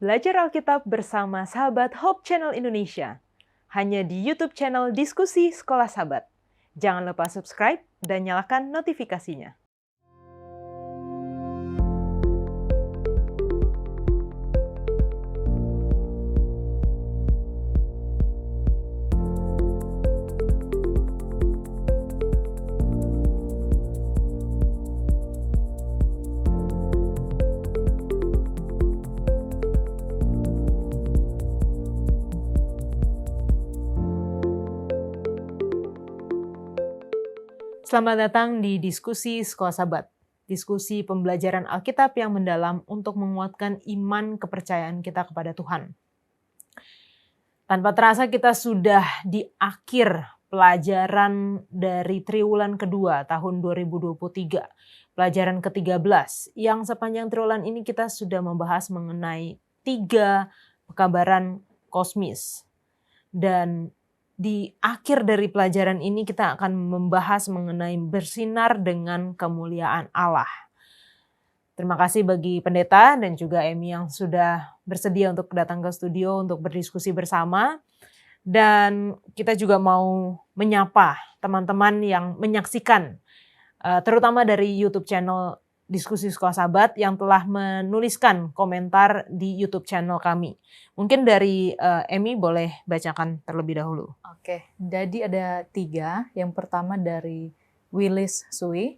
Belajar Alkitab bersama sahabat Hope Channel Indonesia. Hanya di YouTube channel Diskusi Sekolah Sahabat. Jangan lupa subscribe dan nyalakan notifikasinya. Selamat datang di Diskusi Sekolah Sahabat. Diskusi pembelajaran Alkitab yang mendalam untuk menguatkan iman kepercayaan kita kepada Tuhan. Tanpa terasa kita sudah di akhir pelajaran dari triwulan kedua tahun 2023. Pelajaran ke-13 yang sepanjang triwulan ini kita sudah membahas mengenai 3 pekabaran kosmis. Dan di akhir dari pelajaran ini kita akan membahas mengenai bersinar dengan kemuliaan Allah. Terima kasih bagi pendeta dan juga Emi yang sudah bersedia untuk datang ke studio untuk berdiskusi bersama. Dan kita juga mau menyapa teman-teman yang menyaksikan, terutama dari YouTube channel Diskusi Sekolah Sahabat yang telah menuliskan komentar di YouTube channel kami. Mungkin dari Emi boleh bacakan terlebih dahulu. Oke, jadi ada 3. Yang pertama dari Willis Sui.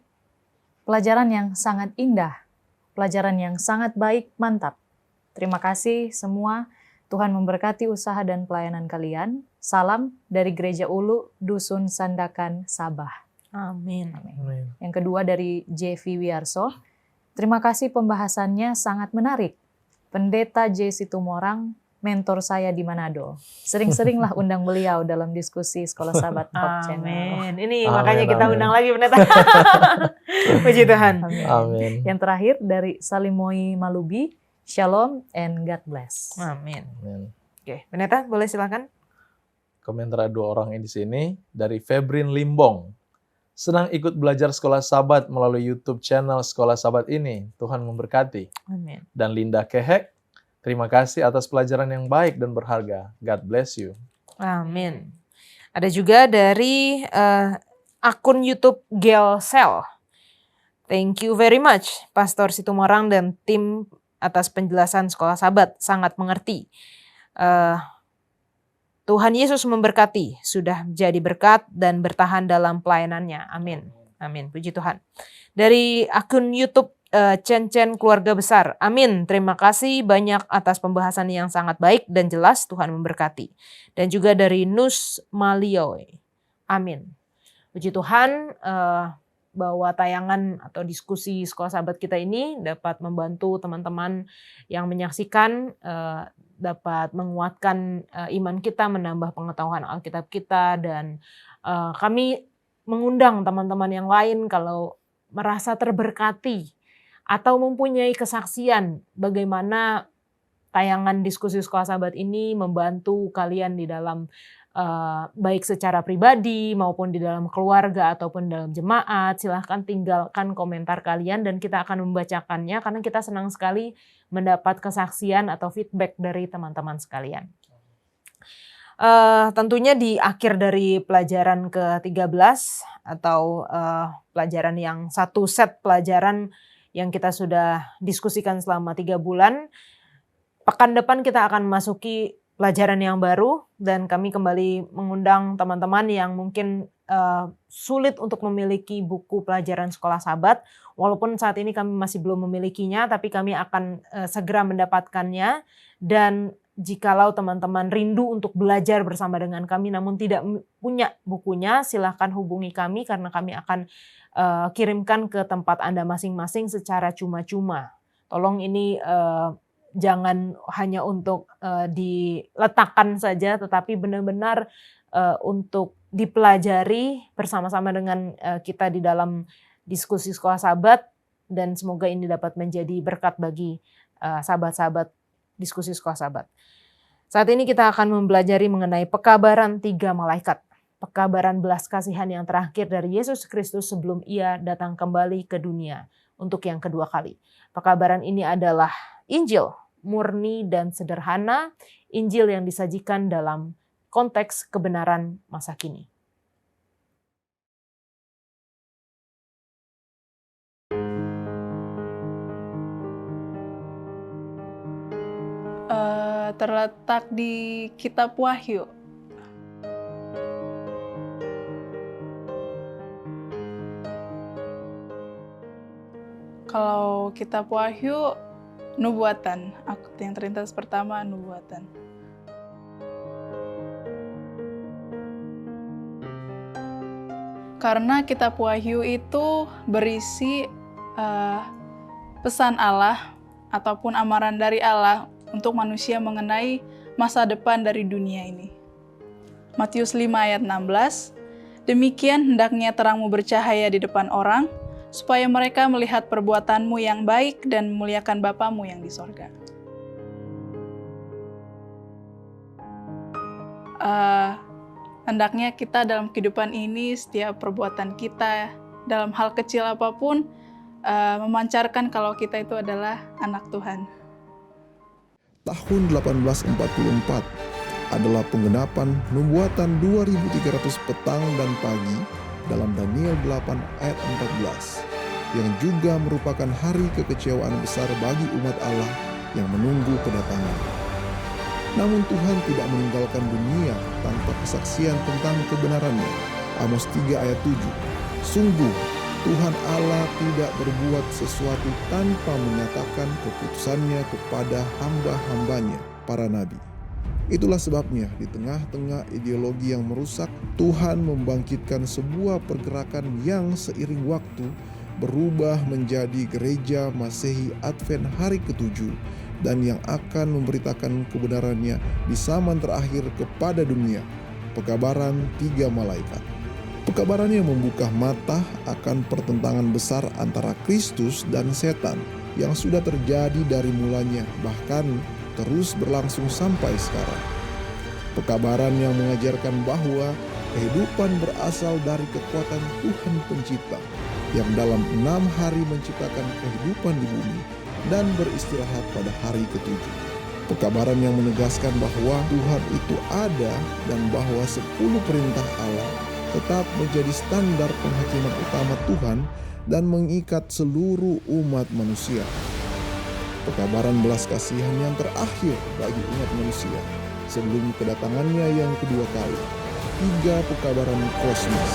Pelajaran yang sangat indah, pelajaran yang sangat baik, mantap. Terima kasih semua, Tuhan memberkati usaha dan pelayanan kalian. Salam dari Gereja Ulu, Dusun Sandakan, Sabah. Amin. Amin. Yang kedua dari JV Wiarso. Terima kasih pembahasannya sangat menarik. Pendeta J. Situmorang, mentor saya di Manado. Sering-seringlah undang beliau dalam diskusi Sekolah Sahabat Hope Channel. Amin. Ini makanya kita undang lagi pendeta. Puji Tuhan. Amin. Yang terakhir dari Salimoi Malubi. Shalom and God bless. Amin. Amin. Oke, pendeta boleh silakan. Komentar 2 orang di sini dari Febrin Limbong. Senang ikut belajar Sekolah Sahabat melalui YouTube channel Sekolah Sahabat ini. Tuhan memberkati. Amin. Dan Linda Kehek, terima kasih atas pelajaran yang baik dan berharga. God bless you. Amin. Ada juga dari akun YouTube Gelsel. Thank you very much, Pastor Situmorang dan tim atas penjelasan Sekolah Sahabat. Sangat mengerti. Tuhan Yesus memberkati, sudah jadi berkat dan bertahan dalam pelayanannya. Amin. Amin. Puji Tuhan. Dari akun YouTube Chen Keluarga Besar. Amin. Terima kasih banyak atas pembahasan yang sangat baik dan jelas. Tuhan memberkati. Dan juga dari Nus Malioy. Amin. Puji Tuhan bahwa tayangan atau diskusi Sekolah Sahabat kita ini dapat membantu teman-teman yang menyaksikan, dapat menguatkan iman kita, menambah pengetahuan Alkitab kita, dan kami mengundang teman-teman yang lain kalau merasa terberkati atau mempunyai kesaksian bagaimana tayangan diskusi Sekolah Sahabat ini membantu kalian di dalam baik secara pribadi maupun di dalam keluarga ataupun dalam jemaat. Silahkan tinggalkan komentar kalian dan kita akan membacakannya karena kita senang sekali mendapat kesaksian atau feedback dari teman-teman sekalian. Tentunya di akhir dari pelajaran ke-13 atau pelajaran yang satu set pelajaran yang kita sudah diskusikan selama 3 bulan, pekan depan kita akan memasuki pelajaran yang baru dan kami kembali mengundang teman-teman yang mungkin sulit untuk memiliki buku pelajaran Sekolah Sahabat. Walaupun saat ini kami masih belum memilikinya, tapi kami akan segera mendapatkannya. Dan jikalau teman-teman rindu untuk belajar bersama dengan kami namun tidak punya bukunya, silahkan hubungi kami karena kami akan kirimkan ke tempat Anda masing-masing secara cuma-cuma. Tolong ini jangan hanya untuk diletakkan saja, tetapi benar-benar untuk dipelajari bersama-sama dengan kita di dalam diskusi Sekolah Sahabat, dan semoga ini dapat menjadi berkat bagi sahabat-sahabat diskusi Sekolah Sahabat. Saat ini kita akan mempelajari mengenai pekabaran 3 malaikat. Pekabaran belas kasihan yang terakhir dari Yesus Kristus sebelum ia datang kembali ke dunia untuk yang kedua kali. Pekabaran ini adalah Injil murni dan sederhana, Injil yang disajikan dalam konteks kebenaran masa kini. Terletak di Kitab Wahyu. Kalau Kitab Wahyu, nubuatan. Yang terlintas pertama, nubuatan. Karena Kitab Wahyu itu berisi pesan Allah ataupun amaran dari Allah untuk manusia mengenai masa depan dari dunia ini. Matius 5 ayat 16, demikian hendaknya terangmu bercahaya di depan orang, supaya mereka melihat perbuatanmu yang baik dan memuliakan Bapamu yang di sorga. Hendaknya kita dalam kehidupan ini, setiap perbuatan kita dalam hal kecil apapun, memancarkan kalau kita itu adalah anak Tuhan. Tahun 1844 adalah penggenapan nubuatan 2300 petang dan pagi dalam Daniel 8 ayat 14, yang juga merupakan hari kekecewaan besar bagi umat Allah yang menunggu kedatangan. Namun Tuhan tidak meninggalkan dunia tanpa kesaksian tentang kebenarannya. Amos 3 ayat 7, sungguh Tuhan Allah tidak berbuat sesuatu tanpa menyatakan keputusannya kepada hamba-hambanya, para nabi. Itulah sebabnya di tengah-tengah ideologi yang merusak, Tuhan membangkitkan sebuah pergerakan yang seiring waktu berubah menjadi gereja Masehi Advent hari ke-7 dan yang akan memberitakan kebenarannya di zaman terakhir kepada dunia. Pekabaran 3 malaikat. Pekabaran yang membuka mata akan pertentangan besar antara Kristus dan setan yang sudah terjadi dari mulanya, bahkan terus berlangsung sampai sekarang. Pekabaran yang mengajarkan bahwa kehidupan berasal dari kekuatan Tuhan Pencipta yang dalam 6 hari menciptakan kehidupan di bumi dan beristirahat pada hari ke-7. Pekabaran yang menegaskan bahwa Tuhan itu ada dan bahwa 10 perintah Allah tetap menjadi standar penghakiman utama Tuhan dan mengikat seluruh umat manusia. Pekabaran belas kasihan yang terakhir bagi umat manusia sebelum kedatangannya yang kedua kali. 3 pekabaran kosmos.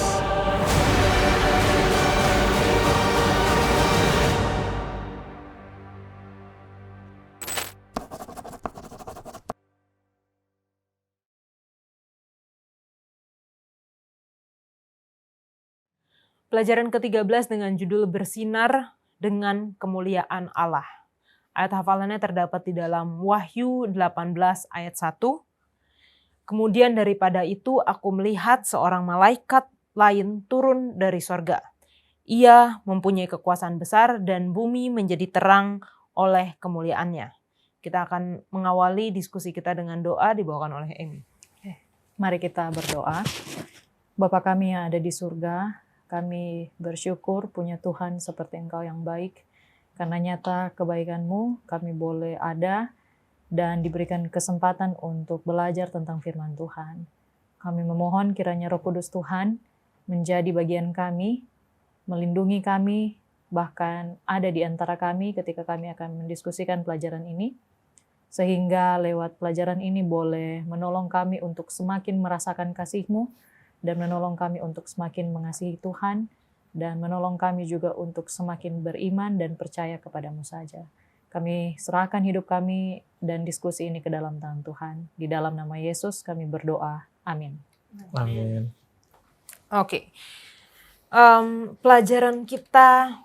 Pelajaran ke-13 dengan judul Bersinar dengan Kemuliaan Allah. Ayat hafalannya terdapat di dalam Wahyu 18 ayat 1. Kemudian daripada itu aku melihat seorang malaikat lain turun dari sorga. Ia mempunyai kekuasaan besar dan bumi menjadi terang oleh kemuliaannya. Kita akan mengawali diskusi kita dengan doa dibawakan oleh Emi. Mari kita berdoa. Bapa kami yang ada di surga, kami bersyukur punya Tuhan seperti Engkau yang baik. Karena nyata kebaikan-Mu, kami boleh ada dan diberikan kesempatan untuk belajar tentang firman Tuhan. Kami memohon kiranya Roh Kudus Tuhan menjadi bagian kami, melindungi kami, bahkan ada di antara kami ketika kami akan mendiskusikan pelajaran ini, sehingga lewat pelajaran ini boleh menolong kami untuk semakin merasakan kasih-Mu, dan menolong kami untuk semakin mengasihi Tuhan, dan menolong kami juga untuk semakin beriman dan percaya kepadamu saja. Kami serahkan hidup kami dan diskusi ini ke dalam tangan Tuhan. Di dalam nama Yesus kami berdoa. Amin. Amin. Oke. Pelajaran kita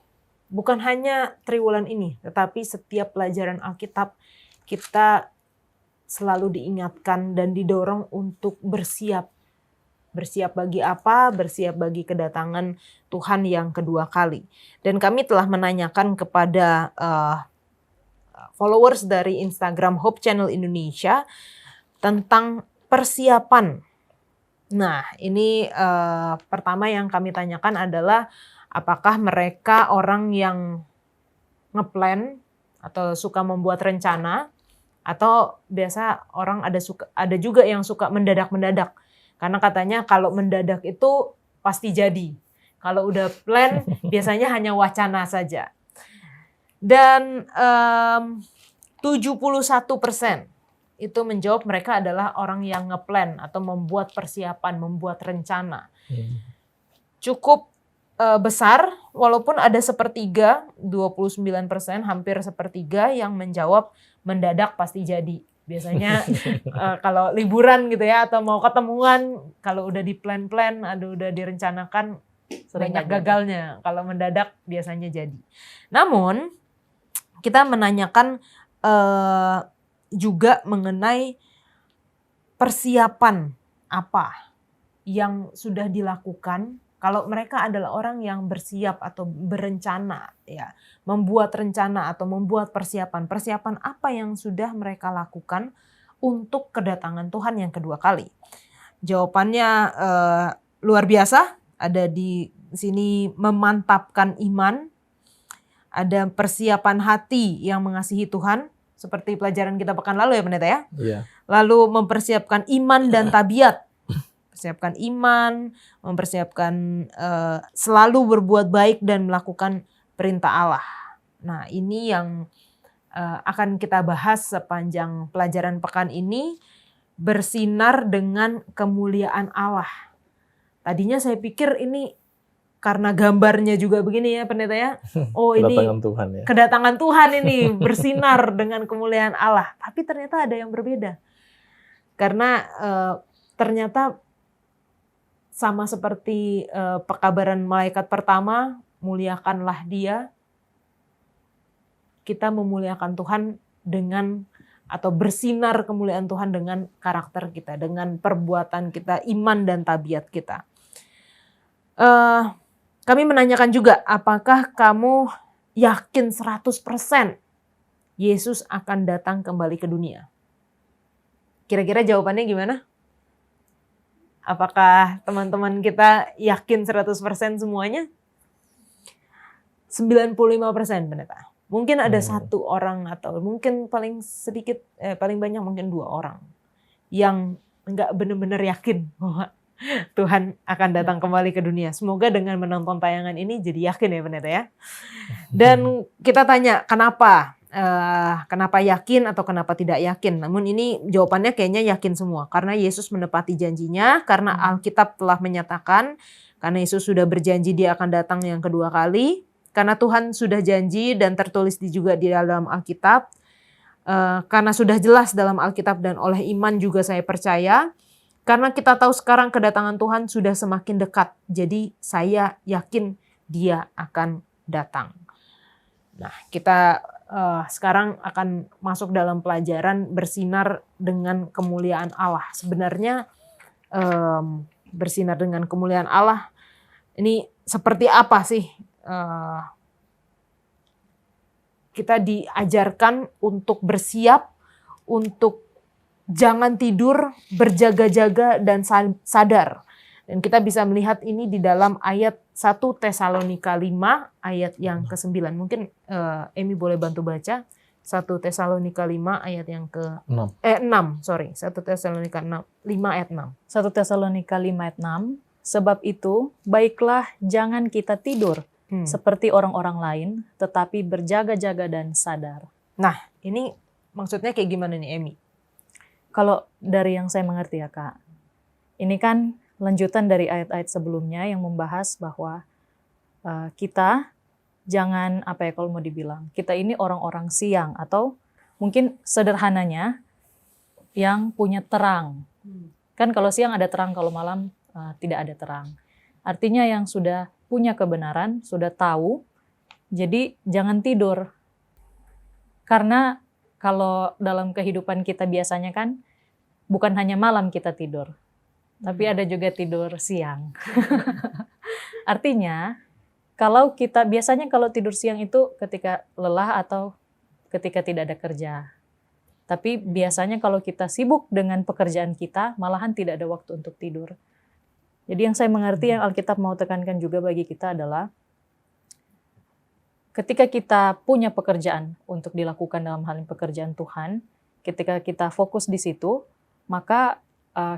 bukan hanya triwulan ini, tetapi setiap pelajaran Alkitab kita selalu diingatkan dan didorong untuk bersiap. Bersiap bagi apa? Bersiap bagi kedatangan Tuhan yang kedua kali. Dan kami telah menanyakan kepada followers dari Instagram Hope Channel Indonesia tentang persiapan. Nah, ini pertama yang kami tanyakan adalah apakah mereka orang yang ngeplan atau suka membuat rencana Atau biasa orang ada juga yang suka mendadak-mendadak. Karena katanya kalau mendadak itu pasti jadi. Kalau udah plan biasanya hanya wacana saja. Dan 71% itu menjawab mereka adalah orang yang ngeplan atau membuat persiapan, membuat rencana. Cukup besar, walaupun ada sepertiga, 29%, hampir sepertiga yang menjawab mendadak pasti jadi. Biasanya kalau liburan gitu ya, atau mau ketemuan, kalau udah di plan-plan, udah direncanakan, banyak gagalnya. Kalau mendadak biasanya jadi. Namun, kita menanyakan juga mengenai persiapan apa yang sudah dilakukan kalau mereka adalah orang yang bersiap atau berencana, ya, membuat rencana atau membuat persiapan. Persiapan apa yang sudah mereka lakukan untuk kedatangan Tuhan yang kedua kali? Jawabannya luar biasa. Ada di sini memantapkan iman, ada persiapan hati yang mengasihi Tuhan, seperti pelajaran kita pekan lalu ya pendeta ya. Iya. Lalu mempersiapkan iman dan tabiat. Persiapkan iman, mempersiapkan selalu berbuat baik dan melakukan perintah Allah. Nah, ini yang akan kita bahas sepanjang pelajaran pekan ini, bersinar dengan kemuliaan Allah. Tadinya saya pikir ini karena gambarnya juga begini ya pendeta ya. Oh, ini Kedatangan Tuhan ya. kedatangan Tuhan ini bersinar dengan kemuliaan Allah. Tapi ternyata ada yang berbeda. Karena ternyata sama seperti pekabaran malaikat pertama, muliakanlah Dia. Kita memuliakan Tuhan dengan, atau bersinar kemuliaan Tuhan dengan karakter kita, dengan perbuatan kita, iman dan tabiat kita. Kami menanyakan juga, apakah kamu yakin 100% Yesus akan datang kembali ke dunia? Kira-kira jawabannya gimana? Apakah teman-teman kita yakin 100% semuanya? 95% pendeta. Mungkin ada satu orang atau mungkin paling sedikit, paling banyak mungkin 2 orang yang enggak benar-benar yakin bahwa Tuhan akan datang kembali ke dunia. Semoga dengan menonton tayangan ini jadi yakin ya pendeta ya. Dan kita tanya kenapa? Kenapa yakin atau kenapa tidak yakin? Namun ini jawabannya kayaknya yakin semua. Karena Yesus menepati janjinya, karena Alkitab telah menyatakan, karena Yesus sudah berjanji Dia akan datang yang kedua kali, karena Tuhan sudah janji dan tertulis juga di dalam Alkitab, karena sudah jelas dalam Alkitab dan oleh iman juga saya percaya, karena kita tahu sekarang kedatangan Tuhan sudah semakin dekat. Jadi saya yakin Dia akan datang. Nah, kita sekarang akan masuk dalam pelajaran bersinar dengan kemuliaan Allah. Sebenarnya bersinar dengan kemuliaan Allah ini seperti apa sih? Kita diajarkan untuk bersiap, untuk jangan tidur, berjaga-jaga dan sadar. Dan kita bisa melihat ini di dalam ayat 1 Tesalonika 5 ayat yang ke-9. Mungkin Emi boleh bantu baca 1 Tesalonika 5 ayat yang ke-6. 1 Tesalonika 5 ayat 6. 1 Tesalonika 5 ayat 6. Sebab itu, baiklah jangan kita tidur seperti orang-orang lain, tetapi berjaga-jaga dan sadar. Nah, ini maksudnya kayak gimana nih Emi? Kalau dari yang saya mengerti ya Kak, ini kan lanjutan dari ayat-ayat sebelumnya yang membahas bahwa kita jangan, apa ya kalau mau dibilang, kita ini orang-orang siang atau mungkin sederhananya yang punya terang. Kan kalau siang ada terang, kalau malam tidak ada terang. Artinya yang sudah punya kebenaran, sudah tahu, jadi jangan tidur. Karena kalau dalam kehidupan kita biasanya kan bukan hanya malam kita tidur, tapi ada juga tidur siang. Artinya, biasanya kalau tidur siang itu ketika lelah atau ketika tidak ada kerja. Tapi biasanya kalau kita sibuk dengan pekerjaan kita, malahan tidak ada waktu untuk tidur. Jadi yang saya mengerti, yang Alkitab mau tekankan juga bagi kita adalah, ketika kita punya pekerjaan untuk dilakukan dalam hal pekerjaan Tuhan, Ketika kita fokus di situ, maka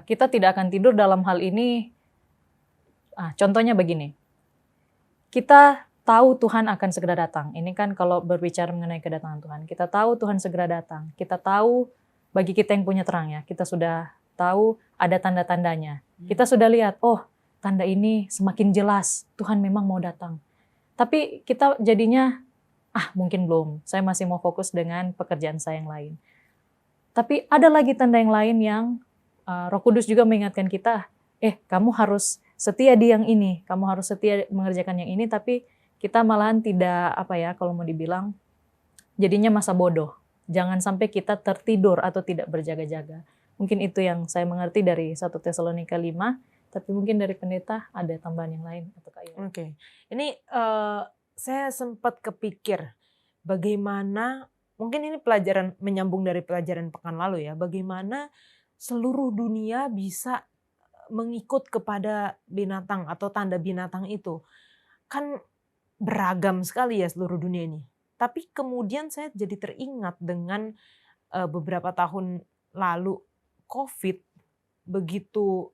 kita tidak akan tidur dalam hal ini. Contohnya begini, kita tahu Tuhan akan segera datang. Ini kan kalau berbicara mengenai kedatangan Tuhan. Kita tahu Tuhan segera datang. Kita tahu, bagi kita yang punya terang ya, kita sudah tahu ada tanda-tandanya. Kita sudah lihat, oh tanda ini semakin jelas, Tuhan memang mau datang. Tapi kita jadinya, mungkin belum, saya masih mau fokus dengan pekerjaan saya yang lain. Tapi ada lagi tanda yang lain yang Roh Kudus juga mengingatkan kita, kamu harus setia di yang ini, kamu harus setia mengerjakan yang ini, tapi kita malahan tidak, kalau mau dibilang, jadinya masa bodoh. Jangan sampai kita tertidur atau tidak berjaga-jaga. Mungkin itu yang saya mengerti dari 1 Tesalonika 5, tapi mungkin dari pendeta ada tambahan yang lain. Oke. Ini saya sempat kepikir, bagaimana, mungkin ini pelajaran, menyambung dari pelajaran pekan lalu ya, bagaimana seluruh dunia bisa mengikut kepada binatang atau tanda binatang itu. Kan beragam sekali ya seluruh dunia ini. Tapi kemudian saya jadi teringat dengan beberapa tahun lalu COVID, begitu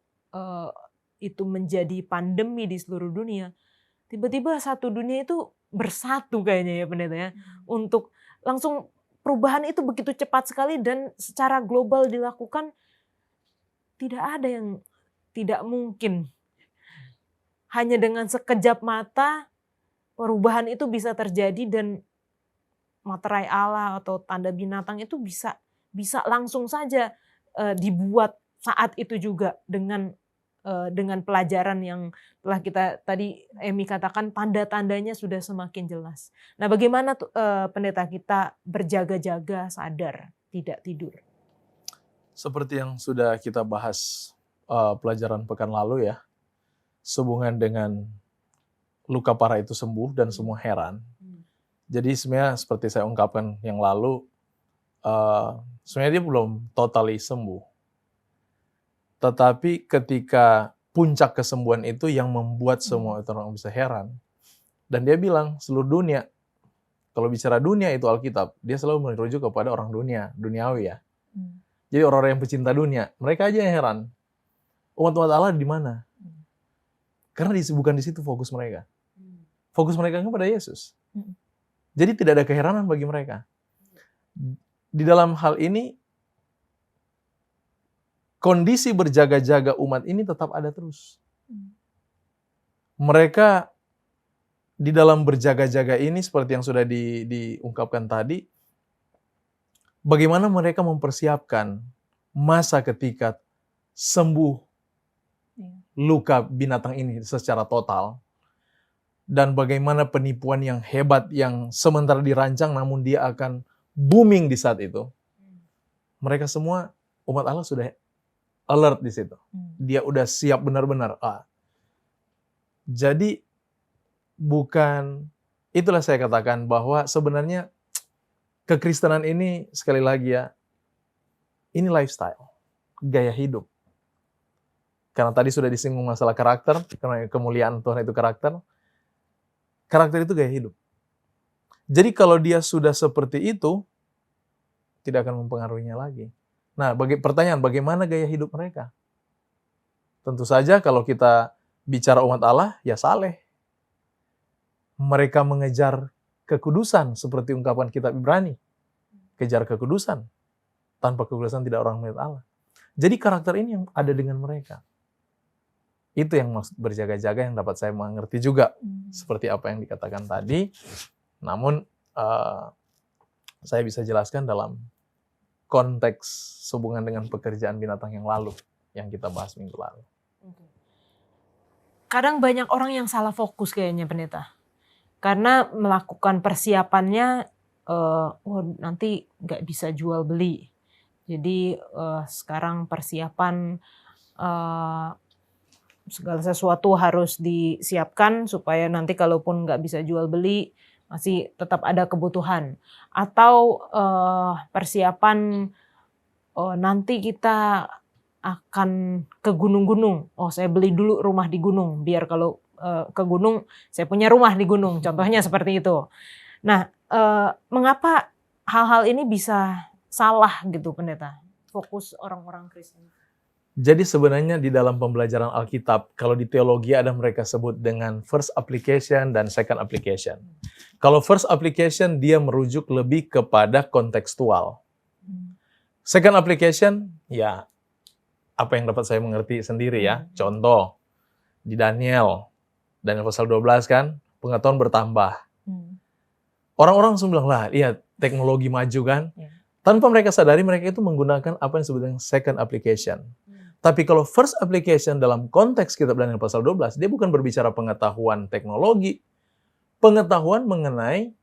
itu menjadi pandemi di seluruh dunia, tiba-tiba satu dunia itu bersatu kayaknya ya pendeta ya, untuk langsung perubahan itu begitu cepat sekali dan secara global dilakukan, tidak ada yang tidak mungkin. Hanya dengan sekejap mata perubahan itu bisa terjadi dan materai Allah atau tanda binatang itu bisa langsung saja dibuat saat itu juga dengan pelajaran yang telah kita tadi Emi katakan, tanda-tandanya sudah semakin jelas. Nah, bagaimana pendeta kita berjaga-jaga, sadar, tidak tidur? Seperti yang sudah kita bahas pelajaran pekan lalu ya, sehubungan dengan luka parah itu sembuh dan semua heran. Jadi sebenarnya seperti saya ungkapkan yang lalu, sebenarnya dia belum totally sembuh. Tetapi ketika puncak kesembuhan itu yang membuat semua orang bisa heran. Dan dia bilang seluruh dunia, kalau bicara dunia itu Alkitab, dia selalu merujuk kepada orang duniawi ya. Jadi orang-orang yang pecinta dunia, mereka aja yang heran. Umat-umat Allah di mana? Karena bukan di situ fokus mereka. Fokus mereka kepada Yesus. Jadi tidak ada keheranan bagi mereka. Di dalam hal ini, kondisi berjaga-jaga umat ini tetap ada terus. Mereka di dalam berjaga-jaga ini seperti yang sudah diungkapkan tadi, bagaimana mereka mempersiapkan masa ketika sembuh luka binatang ini secara total, dan bagaimana penipuan yang hebat yang sementara dirancang namun dia akan booming di saat itu. Mereka semua umat Allah sudah alert di situ. Dia udah siap benar-benar. Jadi itulah saya katakan bahwa sebenarnya kekristenan ini sekali lagi ya, ini lifestyle, gaya hidup. Karena tadi sudah disinggung masalah karakter, karena kemuliaan Tuhan itu karakter. Karakter itu gaya hidup. Jadi kalau dia sudah seperti itu, tidak akan mempengaruhinya lagi. Nah, pertanyaan, bagaimana gaya hidup mereka? Tentu saja kalau kita bicara umat Allah, ya saleh. Mereka mengejar kekudusan, seperti ungkapan kitab Ibrani. Kejar kekudusan. Tanpa kekudusan tidak orang melihat Allah. Jadi karakter ini yang ada dengan mereka. Itu yang maksud berjaga-jaga yang dapat saya mengerti juga. Seperti apa yang dikatakan tadi. Namun, saya bisa jelaskan dalam konteks hubungan dengan pekerjaan binatang yang lalu. Yang kita bahas minggu lalu. Kadang banyak orang yang salah fokus kayaknya pendeta. Karena melakukan persiapannya, nanti nggak bisa jual beli. Jadi sekarang persiapan segala sesuatu harus disiapkan supaya nanti kalaupun nggak bisa jual beli masih tetap ada kebutuhan. Atau persiapan nanti kita akan ke gunung-gunung. Saya beli dulu rumah di gunung biar kalau ke gunung saya punya rumah di gunung. Contohnya seperti itu. Nah, mengapa hal-hal ini bisa salah gitu pendeta? Fokus orang-orang Kristen. Jadi sebenarnya di dalam pembelajaran Alkitab, kalau di teologi ada mereka sebut dengan first application dan second application. Kalau first application dia merujuk lebih kepada kontekstual. Second application, ya apa yang dapat saya mengerti sendiri ya. Contoh, di Daniel pasal 12 kan, pengetahuan bertambah. Orang-orang langsung bilang, lah iya teknologi maju kan. Tanpa mereka sadari mereka itu menggunakan apa yang disebut dengan second application. Tapi kalau first application dalam konteks kitab Daniel pasal 12, dia bukan berbicara pengetahuan teknologi, pengetahuan mengenai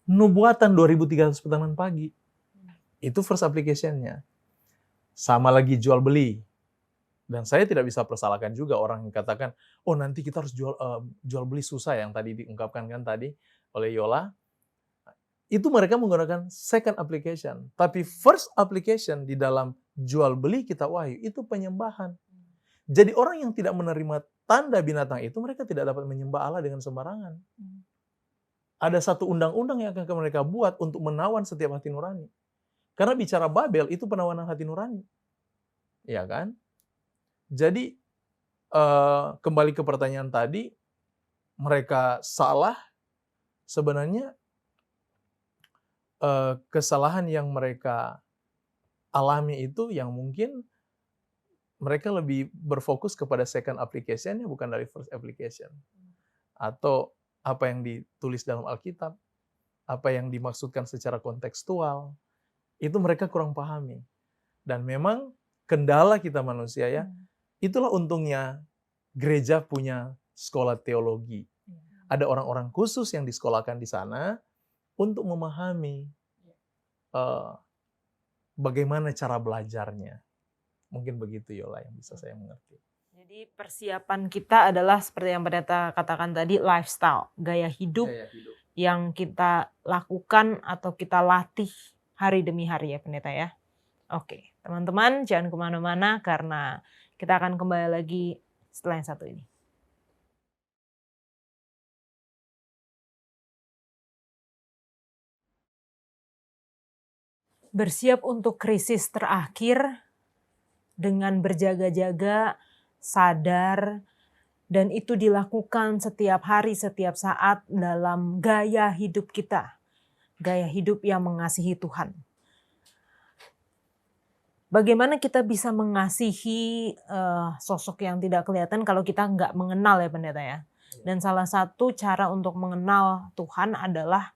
nubuatan 2300 petangan pagi. Itu first application-nya. Sama lagi jual beli. Dan saya tidak bisa persalahkan juga orang yang katakan, oh nanti kita harus jual beli susah yang tadi diungkapkan kan tadi oleh Yola. Itu mereka menggunakan second application. Tapi first application di dalam jual beli kitab Wahyu itu penyembahan. Jadi orang yang tidak menerima tanda binatang itu, mereka tidak dapat menyembah Allah dengan sembarangan. Ada satu undang-undang yang akan mereka buat untuk menawan setiap hati nurani. Karena bicara Babel itu penawanan hati nurani. Ya kan? Jadi kembali ke pertanyaan tadi, mereka salah sebenarnya. Kesalahan yang mereka alami itu yang mungkin mereka lebih berfokus kepada second application-nya bukan dari first application. Atau apa yang ditulis dalam Alkitab, apa yang dimaksudkan secara kontekstual, itu mereka kurang pahami. Dan memang kendala kita manusia ya, itulah untungnya gereja punya sekolah teologi. Ada orang-orang khusus yang disekolahkan di sana, untuk memahami bagaimana cara belajarnya. Mungkin begitu Yola yang bisa saya mengerti. Jadi persiapan kita adalah seperti yang pendeta katakan tadi, lifestyle, gaya hidup yang kita lakukan atau kita latih hari demi hari ya pendeta ya. Oke, teman-teman jangan kemana-mana karena kita akan kembali lagi setelah yang satu ini. Bersiap untuk krisis terakhir dengan berjaga-jaga, sadar, dan itu dilakukan setiap hari, setiap saat dalam gaya hidup kita. Gaya hidup yang mengasihi Tuhan. Bagaimana kita bisa mengasihi sosok yang tidak kelihatan kalau kita nggak mengenal ya pendeta ya. Dan salah satu cara untuk mengenal Tuhan adalah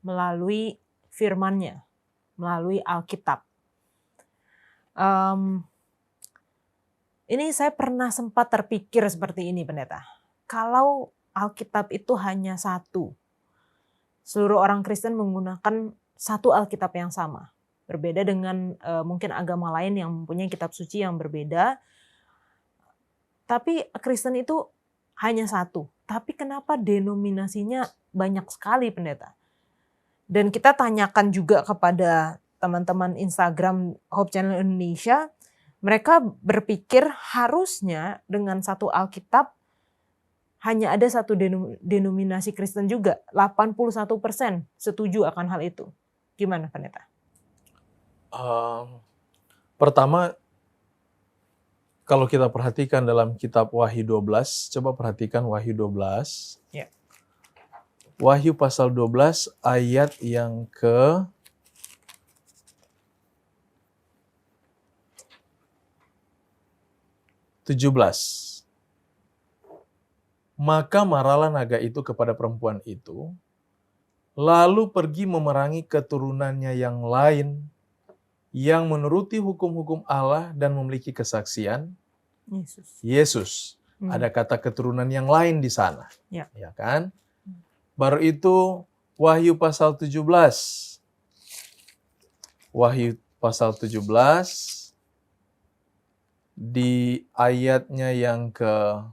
melalui firman-Nya. Melalui Alkitab. Ini saya pernah sempat terpikir seperti ini pendeta. Kalau Alkitab itu hanya satu, seluruh orang Kristen menggunakan satu Alkitab yang sama. Berbeda dengan mungkin agama lain yang mempunyai kitab suci yang berbeda. Tapi Kristen itu hanya satu. Tapi kenapa denominasinya banyak sekali pendeta? Dan kita tanyakan juga kepada teman-teman Instagram Hope Channel Indonesia, mereka berpikir harusnya dengan satu Alkitab hanya ada satu denominasi Kristen juga. 81% setuju akan hal itu. Gimana pendeta? Pertama, kalau kita perhatikan dalam kitab Wahyu 12, coba perhatikan Wahyu 12. Ya. Wahyu pasal 12 ayat yang ke 17. Maka marahlah naga itu kepada perempuan itu, lalu pergi memerangi keturunannya yang lain, yang menuruti hukum-hukum Allah dan memiliki kesaksian Yesus. Ada kata keturunan yang lain di sana. Ya kan? Baru itu Wahyu pasal 17. Wahyu pasal 17 di ayatnya yang ke-5.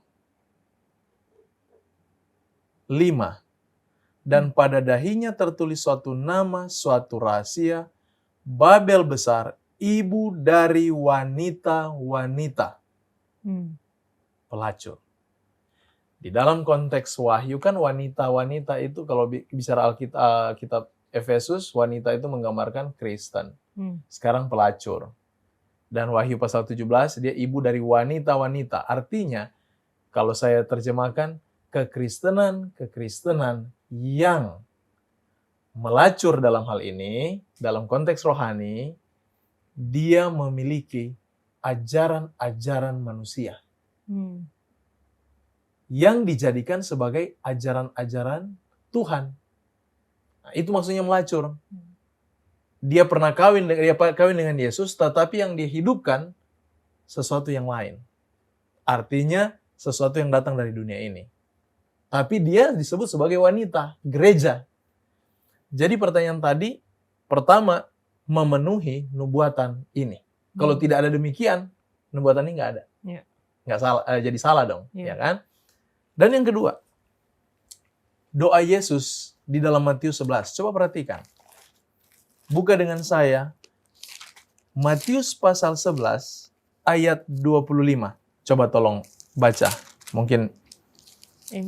Dan pada dahinya tertulis suatu nama, suatu rahasia, Babel besar, ibu dari wanita-wanita. Pelacur. Di dalam konteks Wahyu kan wanita-wanita itu kalau bicara Alkitab, kitab Efesus, wanita itu menggambarkan Kristen. Hmm. Sekarang pelacur. Dan Wahyu pasal 17, dia ibu dari wanita-wanita. Artinya, kalau saya terjemahkan, kekristenan yang melacur dalam hal ini, dalam konteks rohani, dia memiliki ajaran-ajaran manusia yang dijadikan sebagai ajaran-ajaran Tuhan. Nah, itu maksudnya melacur. Dia pernah kawin dengan Yesus, tetapi yang dia hidupkan sesuatu yang lain. Artinya sesuatu yang datang dari dunia ini. Tapi dia disebut sebagai wanita, gereja. Jadi pertanyaan tadi, pertama, memenuhi nubuatan ini. Kalau tidak ada demikian, nubuatan ini nggak ada. Nggak salah, jadi salah dong, ya kan? Dan yang kedua, doa Yesus di dalam Matius 11. Coba perhatikan. Buka dengan saya, Matius pasal 11, ayat 25. Coba tolong baca, mungkin.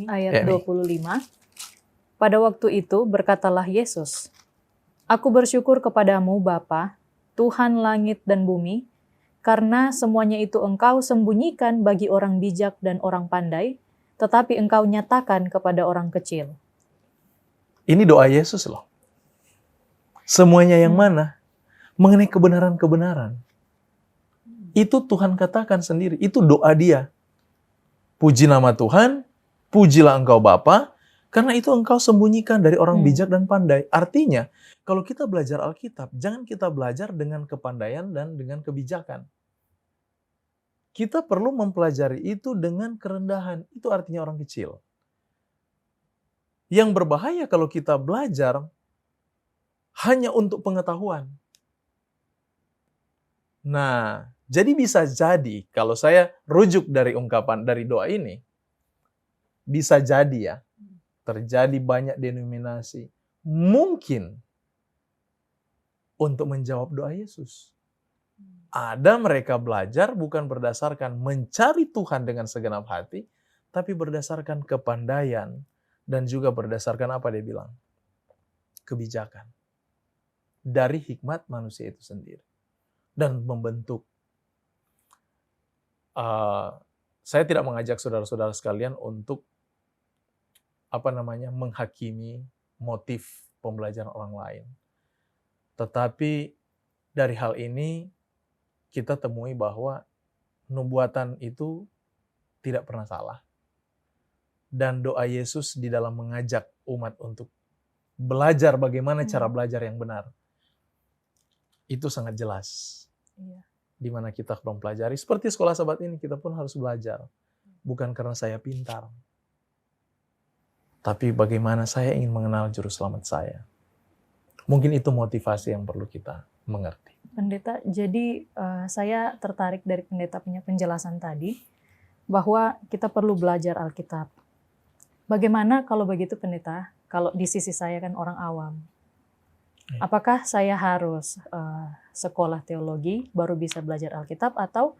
Ayat 25. Pada waktu itu berkatalah Yesus, Aku bersyukur kepadamu Bapa, Tuhan langit dan bumi, karena semuanya itu Engkau sembunyikan bagi orang bijak dan orang pandai, tetapi Engkau nyatakan kepada orang kecil. Ini doa Yesus loh. Semuanya yang mana? Mengenai kebenaran-kebenaran. Itu Tuhan katakan sendiri, itu doa dia. Puji nama Tuhan, pujilah Engkau Bapa, karena itu Engkau sembunyikan dari orang bijak dan pandai. Artinya, kalau kita belajar Alkitab, jangan kita belajar dengan kepandaian dan dengan kebijakan. Kita perlu mempelajari itu dengan kerendahan. Itu artinya orang kecil. Yang berbahaya kalau kita belajar hanya untuk pengetahuan. Nah, jadi bisa jadi, kalau saya rujuk dari ungkapan, dari doa ini, bisa jadi ya, terjadi banyak denominasi mungkin untuk menjawab doa Yesus. Ada mereka belajar bukan berdasarkan mencari Tuhan dengan segenap hati, tapi berdasarkan kepandaian dan juga berdasarkan apa dia bilang? Kebijakan. Dari hikmat manusia itu sendiri. Dan membentuk. Saya tidak mengajak saudara-saudara sekalian untuk menghakimi motif pembelajaran orang lain. Tetapi dari hal ini kita temui bahwa nubuatan itu tidak pernah salah. Dan doa Yesus di dalam mengajak umat untuk belajar bagaimana cara belajar yang benar. Itu sangat jelas. Di mana kita perlu pelajari. Seperti sekolah sahabat ini, kita pun harus belajar. Bukan karena saya pintar. Tapi bagaimana saya ingin mengenal juru selamat saya. Mungkin itu motivasi yang perlu kita mengerti. Pendeta, jadi saya tertarik dari pendeta punya penjelasan tadi, bahwa kita perlu belajar Alkitab. Bagaimana kalau begitu pendeta, kalau di sisi saya kan orang awam. Apakah saya harus sekolah teologi baru bisa belajar Alkitab, atau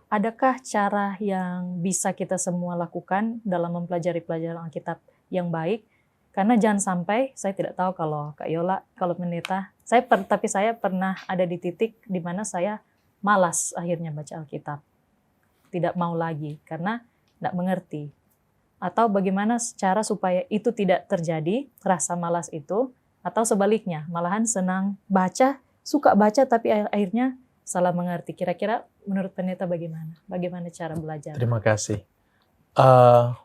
adakah cara yang bisa kita semua lakukan dalam mempelajari pelajaran Alkitab yang baik? Karena jangan sampai, saya tidak tahu kalau Kak Yola, kalau pendeta, tapi saya pernah ada di titik di mana saya malas akhirnya baca Alkitab. Tidak mau lagi, karena tidak mengerti. Atau bagaimana cara supaya itu tidak terjadi, rasa malas itu, atau sebaliknya, malahan senang baca, suka baca, tapi akhirnya salah mengerti. Kira-kira menurut pendeta bagaimana? Bagaimana cara belajar? Terima kasih.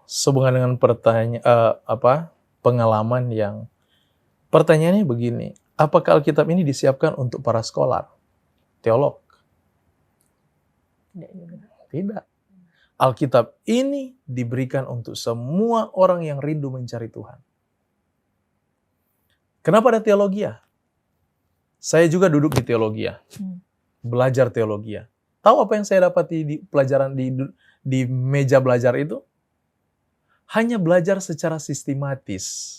Sehubungan dengan pengalaman yang pertanyaannya begini, apakah Alkitab ini disiapkan untuk para scholar, teolog? Tidak. Alkitab ini diberikan untuk semua orang yang rindu mencari Tuhan. Kenapa ada teologia? Saya juga duduk di teologia, belajar teologia. Tahu apa yang saya dapati di pelajaran di meja belajar itu? Hanya belajar secara sistematis.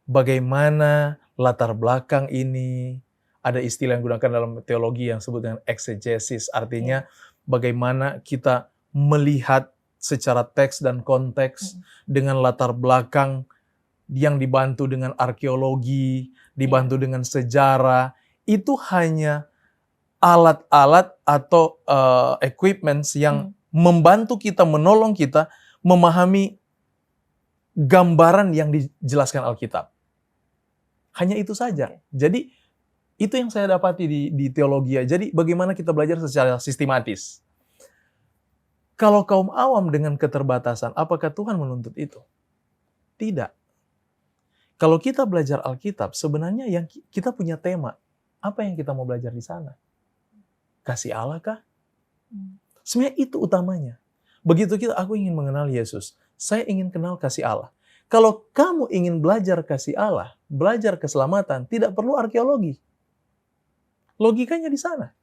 Bagaimana latar belakang ini, ada istilah yang digunakan dalam teologi yang disebut dengan exegesis, artinya bagaimana kita melihat secara teks dan konteks dengan latar belakang yang dibantu dengan arkeologi, dibantu dengan sejarah, itu hanya alat-alat atau equipments yang membantu kita, menolong kita memahami gambaran yang dijelaskan Alkitab. Hanya itu saja. Jadi itu yang saya dapati di teologi. Jadi bagaimana kita belajar secara sistematis. Kalau kaum awam dengan keterbatasan, apakah Tuhan menuntut itu? Tidak. Kalau kita belajar Alkitab, sebenarnya yang kita punya tema. Apa yang kita mau belajar di sana? Kasih Allah kah? Sebenarnya itu utamanya. Begitu aku ingin mengenal Yesus, saya ingin kenal kasih Allah. Kalau kamu ingin belajar kasih Allah, belajar keselamatan, tidak perlu arkeologi. Logikanya di sana.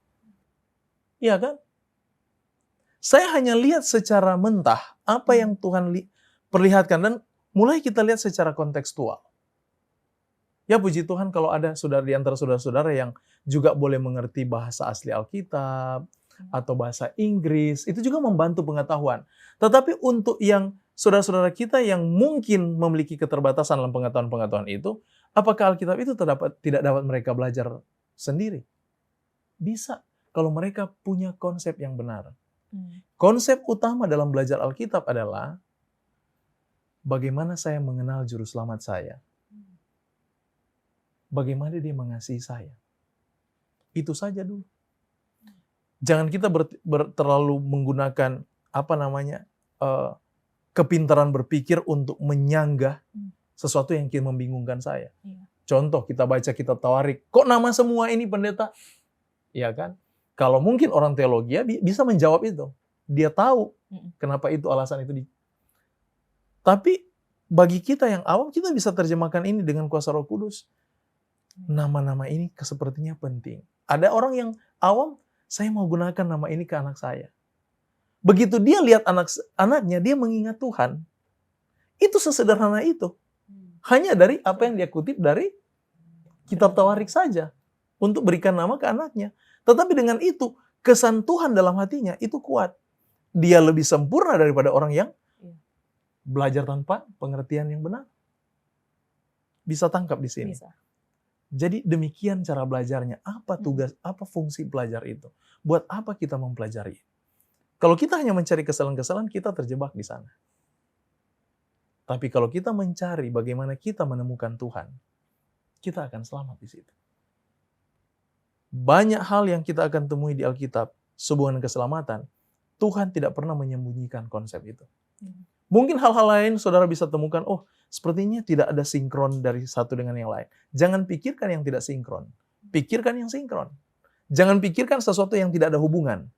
Iya kan? Saya hanya lihat secara mentah apa yang Tuhan perlihatkan dan mulai kita lihat secara kontekstual. Ya puji Tuhan kalau ada saudara di antara saudara-saudara yang juga boleh mengerti bahasa asli Alkitab atau bahasa Inggris, itu juga membantu pengetahuan. Tetapi untuk yang saudara-saudara kita yang mungkin memiliki keterbatasan dalam pengetahuan-pengetahuan itu, apakah Alkitab itu tidak dapat mereka belajar sendiri? Bisa, kalau mereka punya konsep yang benar. Konsep utama dalam belajar Alkitab adalah bagaimana saya mengenal juru selamat saya. Bagaimana dia mengasihi saya. Itu saja dulu. Jangan kita terlalu menggunakan kepintaran berpikir untuk menyanggah sesuatu yang mungkin membingungkan saya. Contoh, kita baca kitab Tawarik, kok nama semua ini pendeta? Ya kan? Kalau mungkin orang teologi ya bisa menjawab itu. Dia tahu kenapa itu alasan itu. Tapi bagi kita yang awam, kita bisa terjemahkan ini dengan kuasa Roh Kudus. Nama-nama ini sepertinya penting. Ada orang yang awam, saya mau gunakan nama ini ke anak saya. Begitu dia lihat anaknya, dia mengingat Tuhan. Itu sesederhana itu. Hanya dari apa yang dia kutip dari kitab Tawarik saja. Untuk berikan nama ke anaknya. Tetapi dengan itu, kesan Tuhan dalam hatinya itu kuat. Dia lebih sempurna daripada orang yang belajar tanpa pengertian yang benar. Bisa tangkap di sini. Bisa. Jadi demikian cara belajarnya. Apa tugas, apa fungsi belajar itu? Buat apa kita mempelajari? Kalau kita hanya mencari kesalahan-kesalahan, kita terjebak di sana. Tapi kalau kita mencari bagaimana kita menemukan Tuhan, kita akan selamat di situ. Banyak hal yang kita akan temui di Alkitab sehubungan keselamatan, Tuhan tidak pernah menyembunyikan konsep itu. Mungkin hal-hal lain saudara bisa temukan, oh sepertinya tidak ada sinkron dari satu dengan yang lain. Jangan pikirkan yang tidak sinkron. Pikirkan yang sinkron. Jangan pikirkan sesuatu yang tidak ada hubungan.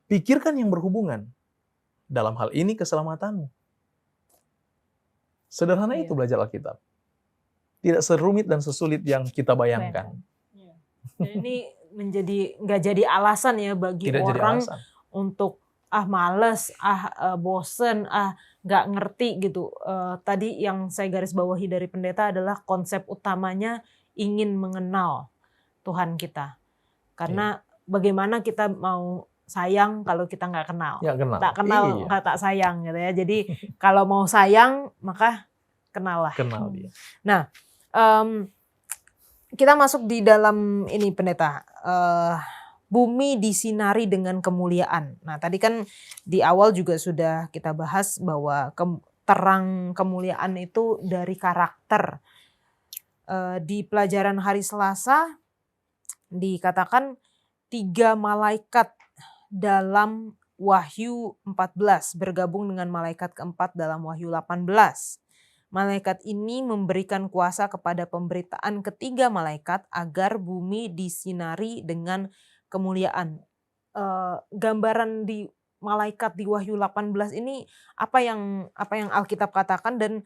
Pikirkan yang berhubungan. Dalam hal ini keselamatanmu. Sederhana itu belajar Alkitab. Tidak serumit dan sesulit yang kita bayangkan. Dan ini nggak jadi alasan ya bagi orang untuk males, bosen, nggak ngerti gitu. Tadi yang saya garis bawahi dari pendeta adalah konsep utamanya ingin mengenal Tuhan kita. Karena bagaimana kita mau sayang kalau kita nggak kenal. Ya, kenal. Tak kenal, nggak tak sayang gitu ya. Jadi kalau mau sayang maka kenal lah. Kenal dia. Nah, kita masuk di dalam ini pendeta. Bumi disinari dengan kemuliaan. Nah, tadi kan di awal juga sudah kita bahas bahwa terang kemuliaan itu dari karakter. Di pelajaran hari Selasa dikatakan 3 malaikat dalam Wahyu 14 bergabung dengan malaikat keempat dalam Wahyu 18. Malaikat ini memberikan kuasa kepada pemberitaan ketiga malaikat agar bumi disinari dengan kemuliaan. Gambaran di malaikat di Wahyu 18 ini apa yang Alkitab katakan, dan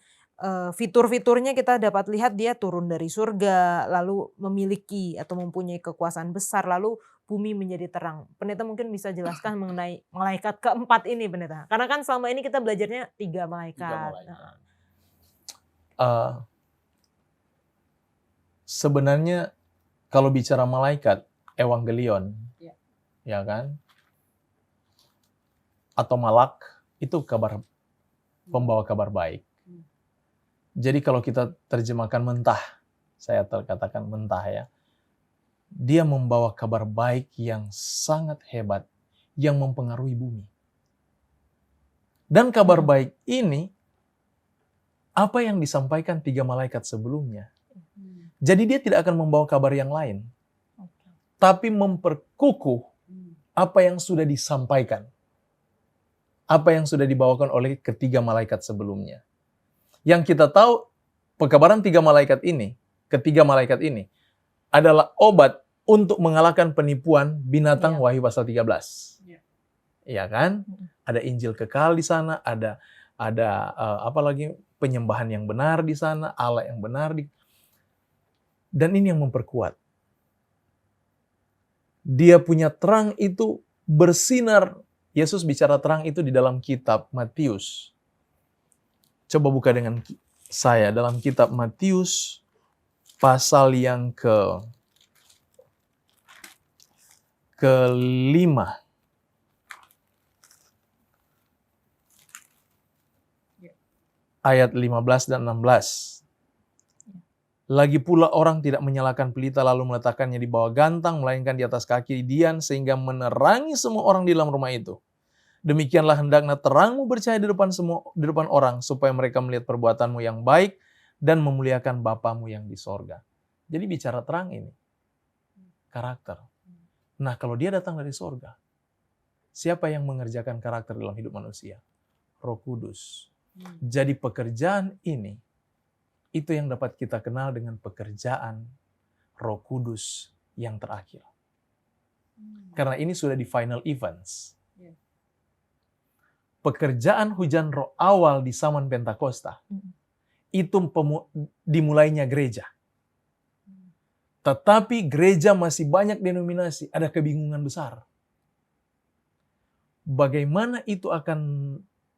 fitur-fiturnya kita dapat lihat dia turun dari surga, lalu memiliki atau mempunyai kekuasaan besar, lalu bumi menjadi terang. Pendeta mungkin bisa jelaskan mengenai malaikat keempat ini, pendeta. Karena kan selama ini kita belajarnya 3 malaikat. Sebenarnya kalau bicara malaikat, evangelion, ya kan? Atau malak, itu pembawa kabar baik. Jadi kalau kita terjemahkan mentah, saya katakan mentah ya, dia membawa kabar baik yang sangat hebat, yang mempengaruhi bumi. Dan kabar baik ini, apa yang disampaikan 3 malaikat sebelumnya. Jadi dia tidak akan membawa kabar yang lain, tapi memperkukuh apa yang sudah disampaikan. Apa yang sudah dibawakan oleh ketiga malaikat sebelumnya. Yang kita tahu, pekabaran ketiga malaikat ini adalah obat untuk mengalahkan penipuan binatang Wahyu pasal 13. Iya kan? Ada Injil kekal di sana, ada apalagi penyembahan yang benar di sana, Allah yang benar dan ini yang memperkuat. Dia punya terang itu bersinar. Yesus bicara terang itu di dalam kitab Matius. Coba buka dengan saya dalam kitab Matius pasal yang ke-5. Ayat 15 dan 16. Lagi pula orang tidak menyalakan pelita lalu meletakkannya di bawah gantang, melainkan di atas kaki Dian sehingga menerangi semua orang di dalam rumah itu. Demikianlah hendaknya terangmu bercahaya di depan orang, supaya mereka melihat perbuatanmu yang baik dan memuliakan Bapamu yang di sorga. Jadi bicara terang ini, karakter. Nah kalau dia datang dari sorga, siapa yang mengerjakan karakter dalam hidup manusia? Roh Kudus. Jadi pekerjaan ini, itu yang dapat kita kenal dengan pekerjaan Roh Kudus yang terakhir. Karena ini sudah di final events. Pekerjaan hujan roh awal di zaman Pentakosta, itu dimulainya gereja. Tetapi gereja masih banyak denominasi, ada kebingungan besar. Bagaimana itu akan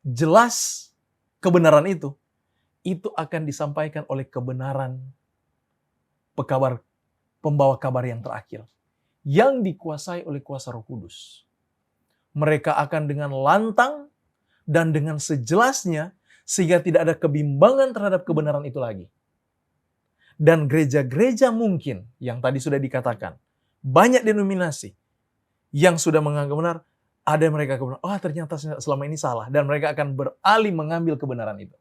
jelas kebenaran itu? Itu akan disampaikan oleh kebenaran pembawa kabar yang terakhir. Yang dikuasai oleh kuasa Roh Kudus. Mereka akan dengan lantang dan dengan sejelasnya sehingga tidak ada kebimbangan terhadap kebenaran itu lagi. Dan gereja-gereja mungkin yang tadi sudah dikatakan, banyak denominasi yang sudah menganggap benar, ada mereka kebenaran, ternyata selama ini salah, dan mereka akan beralih mengambil kebenaran itu.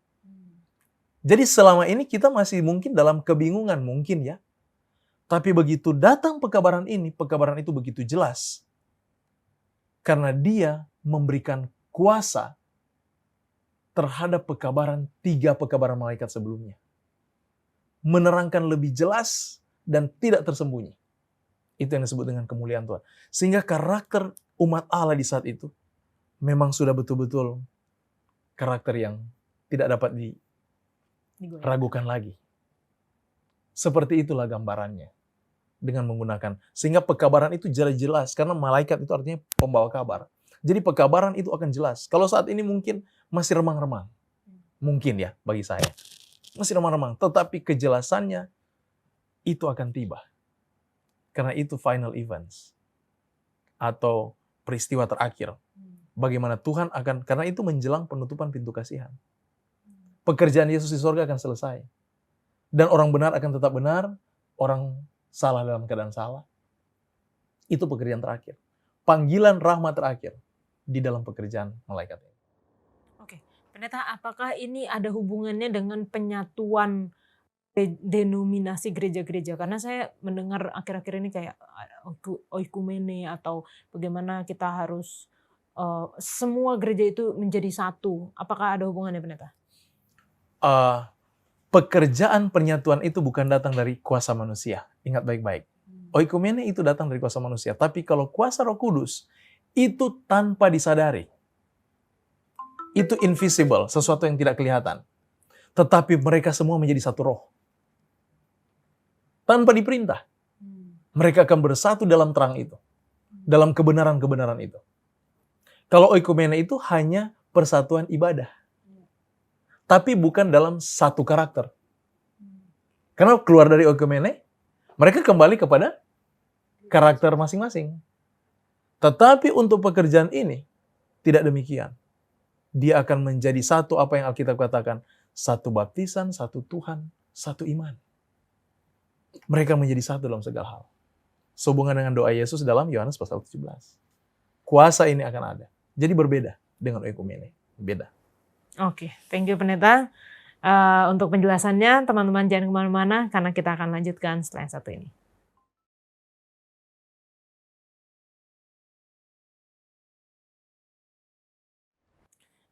Jadi selama ini kita masih mungkin dalam kebingungan mungkin ya. Tapi begitu datang pekabaran ini, pekabaran itu begitu jelas. Karena dia memberikan kuasa terhadap tiga pekabaran malaikat sebelumnya. Menerangkan lebih jelas dan tidak tersembunyi. Itu yang disebut dengan kemuliaan Tuhan. Sehingga karakter umat Allah di saat itu memang sudah betul-betul karakter yang tidak dapat diragukan lagi. Seperti itulah gambarannya. Dengan menggunakan. Sehingga pekabaran itu jelas. Karena malaikat itu artinya pembawa kabar. Jadi pekabaran itu akan jelas. Kalau saat ini mungkin masih remang-remang. Mungkin ya bagi saya. Masih remang-remang. Tetapi kejelasannya itu akan tiba. Karena itu final events. Atau peristiwa terakhir. Bagaimana Tuhan akan, karena itu menjelang penutupan pintu kasihan. Pekerjaan Yesus di sorga akan selesai. Dan orang benar akan tetap benar. Orang salah dalam keadaan salah. Itu pekerjaan terakhir. Panggilan rahmat terakhir di dalam pekerjaan malaikat ini. Oke, Pendeta, apakah ini ada hubungannya dengan penyatuan denominasi gereja-gereja? Karena saya mendengar akhir-akhir ini kayak oikumene atau bagaimana kita harus semua gereja itu menjadi satu. Apakah ada hubungannya, Pendeta? Pekerjaan penyatuan itu bukan datang dari kuasa manusia. Ingat baik-baik. Oikumene itu datang dari kuasa manusia. Tapi kalau kuasa Roh Kudus, itu tanpa disadari. Itu invisible, sesuatu yang tidak kelihatan. Tetapi mereka semua menjadi satu roh. Tanpa diperintah. Mereka akan bersatu dalam terang itu. Dalam kebenaran-kebenaran itu. Kalau oikumene itu hanya persatuan ibadah. Tapi bukan dalam satu karakter. Karena keluar dari oikumene, mereka kembali kepada karakter masing-masing. Tetapi untuk pekerjaan ini, tidak demikian. Dia akan menjadi satu apa yang Alkitab katakan. satu baptisan, satu Tuhan, satu iman. Mereka menjadi satu dalam segala hal. Sehubungan dengan doa Yesus dalam Yohanes pasal 17. Kuasa ini akan ada. Jadi berbeda dengan oikumene. Beda. Oke, thank you Pendeta. Untuk penjelasannya, teman-teman jangan kemana-mana karena kita akan lanjutkan setelah yang satu ini.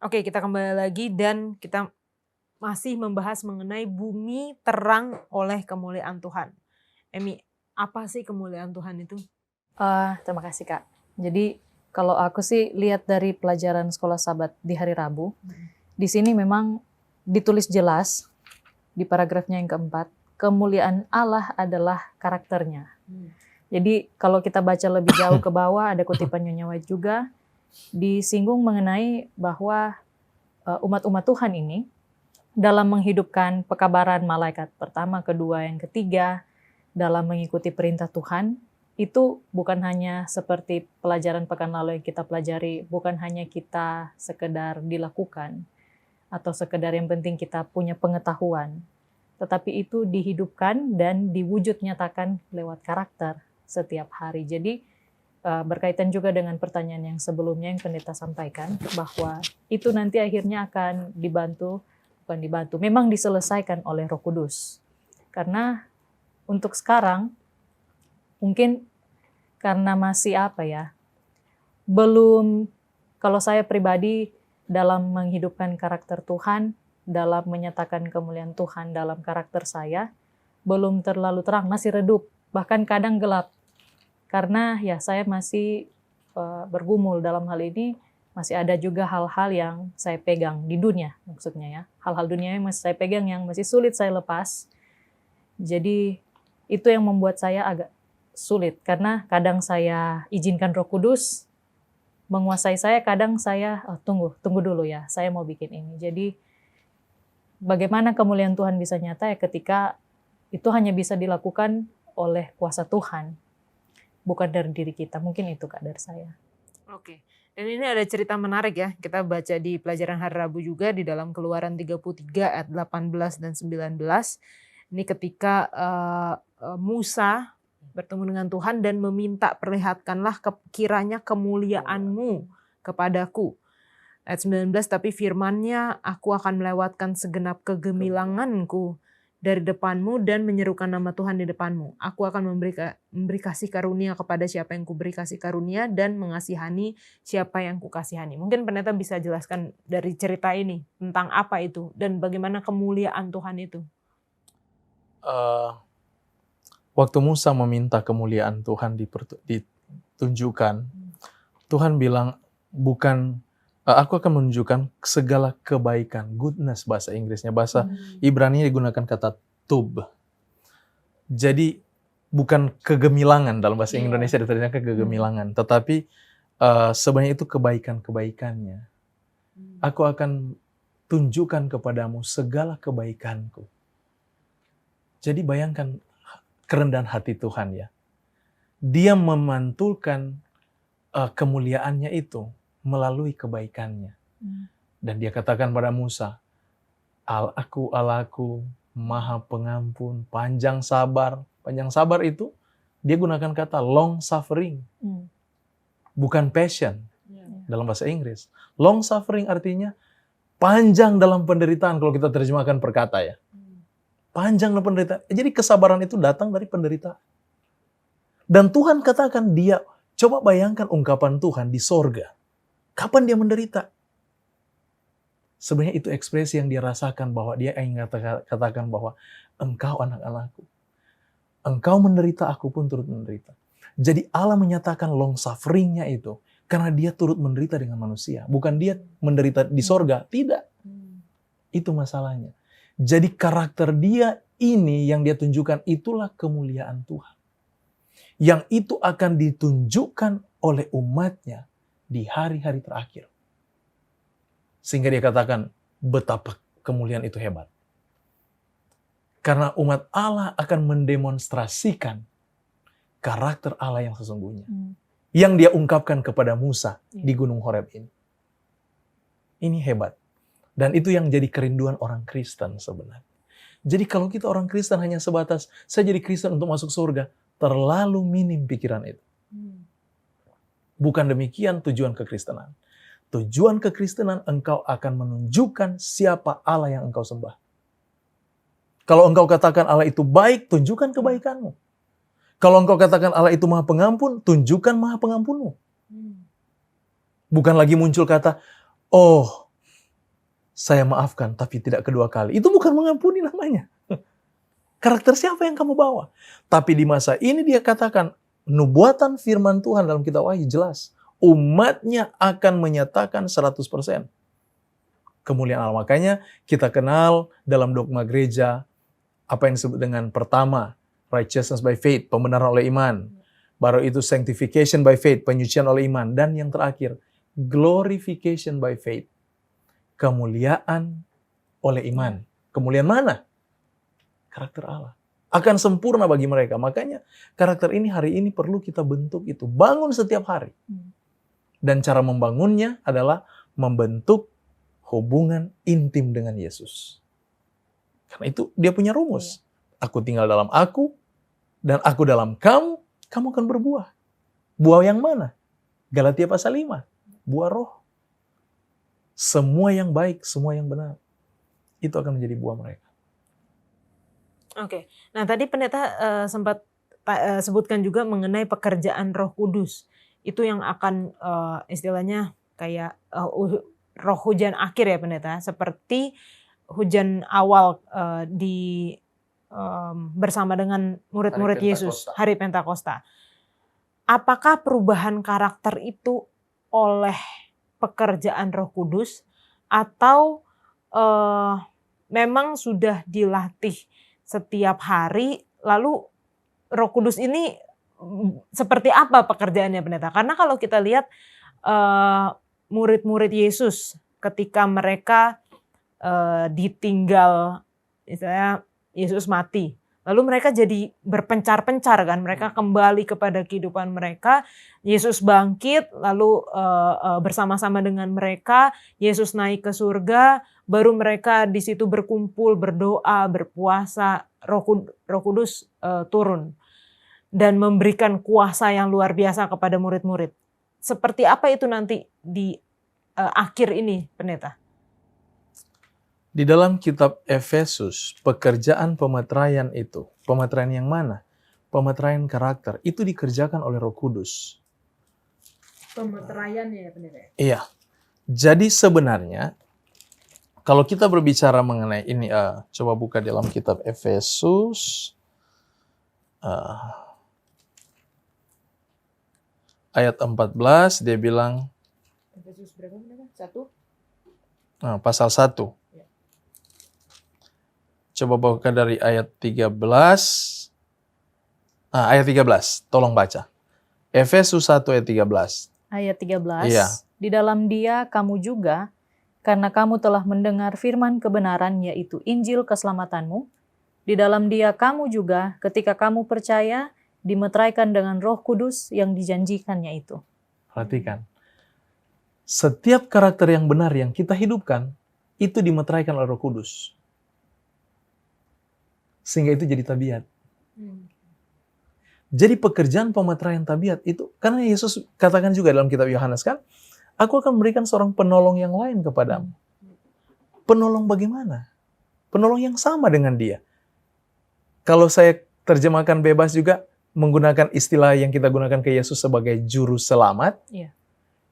Oke, kita kembali lagi dan kita masih membahas mengenai bumi terang oleh kemuliaan Tuhan. Emi, apa sih kemuliaan Tuhan itu? Terima kasih Kak. Jadi kalau aku sih lihat dari pelajaran sekolah Sabat di hari Rabu, di sini memang ditulis jelas di paragrafnya yang keempat, kemuliaan Allah adalah karakternya. Jadi kalau kita baca lebih jauh ke bawah, ada kutipan Nyonya White juga, disinggung mengenai bahwa umat-umat Tuhan ini dalam menghidupkan pekabaran malaikat pertama, kedua, yang ketiga, dalam mengikuti perintah Tuhan, itu bukan hanya seperti pelajaran pekan lalu yang kita pelajari, bukan hanya kita sekedar dilakukan, atau sekedar yang penting kita punya pengetahuan, tetapi itu dihidupkan dan diwujud nyatakan lewat karakter setiap hari. Jadi berkaitan juga dengan pertanyaan yang sebelumnya yang pendeta sampaikan, bahwa itu nanti akhirnya akan bukan dibantu, memang diselesaikan oleh Roh Kudus. Karena untuk sekarang, mungkin karena masih belum, kalau saya pribadi dalam menghidupkan karakter Tuhan, dalam menyatakan kemuliaan Tuhan dalam karakter saya, belum terlalu terang, masih redup, bahkan kadang gelap. Karena ya saya masih bergumul dalam hal ini, masih ada juga hal-hal yang saya pegang di dunia, maksudnya ya. Hal-hal dunia yang masih saya pegang, yang masih sulit saya lepas. Jadi itu yang membuat saya agak sulit, karena kadang saya izinkan Roh Kudus menguasai saya, kadang saya tunggu dulu ya, saya mau bikin ini. Jadi bagaimana kemuliaan Tuhan bisa nyata ya ketika itu hanya bisa dilakukan oleh kuasa Tuhan, bukan dari diri kita. Mungkin itu Kak dari saya. Oke. Dan ini ada cerita menarik ya. Kita baca di pelajaran hari Rabu juga di dalam Keluaran 33 ayat 18 dan 19. Ini ketika Musa bertemu dengan Tuhan dan meminta, perlihatkanlah kiranya kemuliaanmu kepadaku. Ayat 19, tapi firman-Nya, aku akan melewatkan segenap kegemilanganku dari depanmu dan menyerukan nama Tuhan di depanmu. Aku akan memberi kasih karunia kepada siapa yang kuberi kasih karunia dan mengasihani siapa yang kukasihani. Mungkin pendeta bisa jelaskan dari cerita ini tentang apa itu dan bagaimana kemuliaan Tuhan itu. Waktu Musa meminta kemuliaan Tuhan ditunjukkan, Tuhan bilang, aku akan menunjukkan segala kebaikan, goodness bahasa Inggrisnya, bahasa Ibrani digunakan kata tub. Jadi bukan kegemilangan, dalam bahasa Indonesia diterjemahkan kegemilangan, tetapi sebenarnya itu kebaikan-kebaikannya. Aku akan tunjukkan kepadamu segala kebaikanku. Jadi bayangkan kerendahan hati Tuhan ya. Dia memantulkan kemuliaannya itu melalui kebaikannya. Dan dia katakan pada Musa, Allahku, maha pengampun, panjang sabar. Panjang sabar itu, dia gunakan kata long suffering. Bukan passion dalam bahasa Inggris. Long suffering artinya panjang dalam penderitaan, kalau kita terjemahkan per kata ya. Panjang dalam penderitaan. Jadi kesabaran itu datang dari penderitaan. Dan Tuhan katakan coba bayangkan ungkapan Tuhan di sorga. Kapan dia menderita? Sebenarnya itu ekspresi yang dia rasakan, bahwa dia ingin katakan bahwa engkau anak Allahku. Engkau menderita, aku pun turut menderita. Jadi Allah menyatakan long suffering-nya itu karena dia turut menderita dengan manusia. Bukan dia menderita di sorga. Tidak. Itu masalahnya. Jadi karakter dia ini yang dia tunjukkan, itulah kemuliaan Tuhan. Yang itu akan ditunjukkan oleh umatnya di hari-hari terakhir. Sehingga dia katakan betapa kemuliaan itu hebat. Karena umat Allah akan mendemonstrasikan karakter Allah yang sesungguhnya. Yang dia ungkapkan kepada Musa di Gunung Horeb ini. Ini hebat. Dan itu yang jadi kerinduan orang Kristen sebenarnya. Jadi kalau kita orang Kristen hanya sebatas, saya jadi Kristen untuk masuk surga, terlalu minim pikiran itu. Bukan demikian tujuan kekristenan. Tujuan kekristenan engkau akan menunjukkan siapa Allah yang engkau sembah. Kalau engkau katakan Allah itu baik, tunjukkan kebaikanmu. Kalau engkau katakan Allah itu maha pengampun, tunjukkan maha pengampunmu. Bukan lagi muncul kata, oh, saya maafkan tapi tidak kedua kali. Itu bukan mengampuni namanya. Karakter siapa yang kamu bawa? Tapi di masa ini dia katakan, nubuatan firman Tuhan dalam kitab Wahyu jelas. Umatnya akan menyatakan 100% kemuliaan Allah. Makanya kita kenal dalam dogma gereja, apa yang disebut dengan pertama, righteousness by faith, pembenaran oleh iman. Baru itu sanctification by faith, penyucian oleh iman. Dan yang terakhir, glorification by faith, kemuliaan oleh iman. Kemuliaan mana? Karakter Allah. Akan sempurna bagi mereka. Makanya karakter ini hari ini perlu kita bentuk itu. Bangun setiap hari. Dan cara membangunnya adalah membentuk hubungan intim dengan Yesus. Karena itu dia punya rumus. Aku tinggal dalam aku, dan aku dalam kamu, kamu akan berbuah. Buah yang mana? Galatia pasal 5. Buah roh. Semua yang baik, semua yang benar. Itu akan menjadi buah mereka. Oke. Nah tadi pendeta sempat sebutkan juga mengenai pekerjaan Roh Kudus. Itu yang akan istilahnya kayak roh hujan akhir ya pendeta. Seperti hujan awal bersama dengan murid-murid Yesus hari Pentakosta. Apakah perubahan karakter itu oleh pekerjaan Roh Kudus atau memang sudah dilatih setiap hari, lalu Roh Kudus ini seperti apa pekerjaannya pendeta? Karena kalau kita lihat murid-murid Yesus ketika mereka ditinggal, misalnya Yesus mati, lalu mereka jadi berpencar-pencar kan, mereka kembali kepada kehidupan mereka, Yesus bangkit, lalu bersama-sama dengan mereka, Yesus naik ke surga, baru mereka di situ berkumpul, berdoa, berpuasa, Roh Kudus turun dan memberikan kuasa yang luar biasa kepada murid-murid. Seperti apa itu nanti di akhir ini, pendeta? Di dalam kitab Efesus, pekerjaan pemeteraian itu, pemeteraian yang mana? Pemeteraian karakter, itu dikerjakan oleh Roh Kudus. Pemeteraian ya pendeta? Iya. Jadi sebenarnya, kalau kita berbicara mengenai ini, coba buka dalam kitab Efesus, ayat 14, dia bilang, Efesus berapa pendeta? 1? Pasal 1. Coba buka dari ayat 13. Ayat 13, tolong baca. Efesus 1 ayat 13. Ayat 13. Iya. Di dalam Dia kamu juga, karena kamu telah mendengar firman kebenaran, yaitu Injil keselamatanmu. Di dalam Dia kamu juga, ketika kamu percaya, dimeteraikan dengan Roh Kudus yang dijanjikannya itu. Perhatikan. Setiap karakter yang benar yang kita hidupkan, itu dimeteraikan oleh Roh Kudus. Sehingga itu jadi tabiat. Jadi pekerjaan pemeteraian tabiat itu, karena Yesus katakan juga dalam kitab Yohanes kan, aku akan memberikan seorang penolong yang lain kepadamu. Penolong bagaimana? Penolong yang sama dengan dia. Kalau saya terjemahkan bebas juga, menggunakan istilah yang kita gunakan ke Yesus sebagai juru selamat,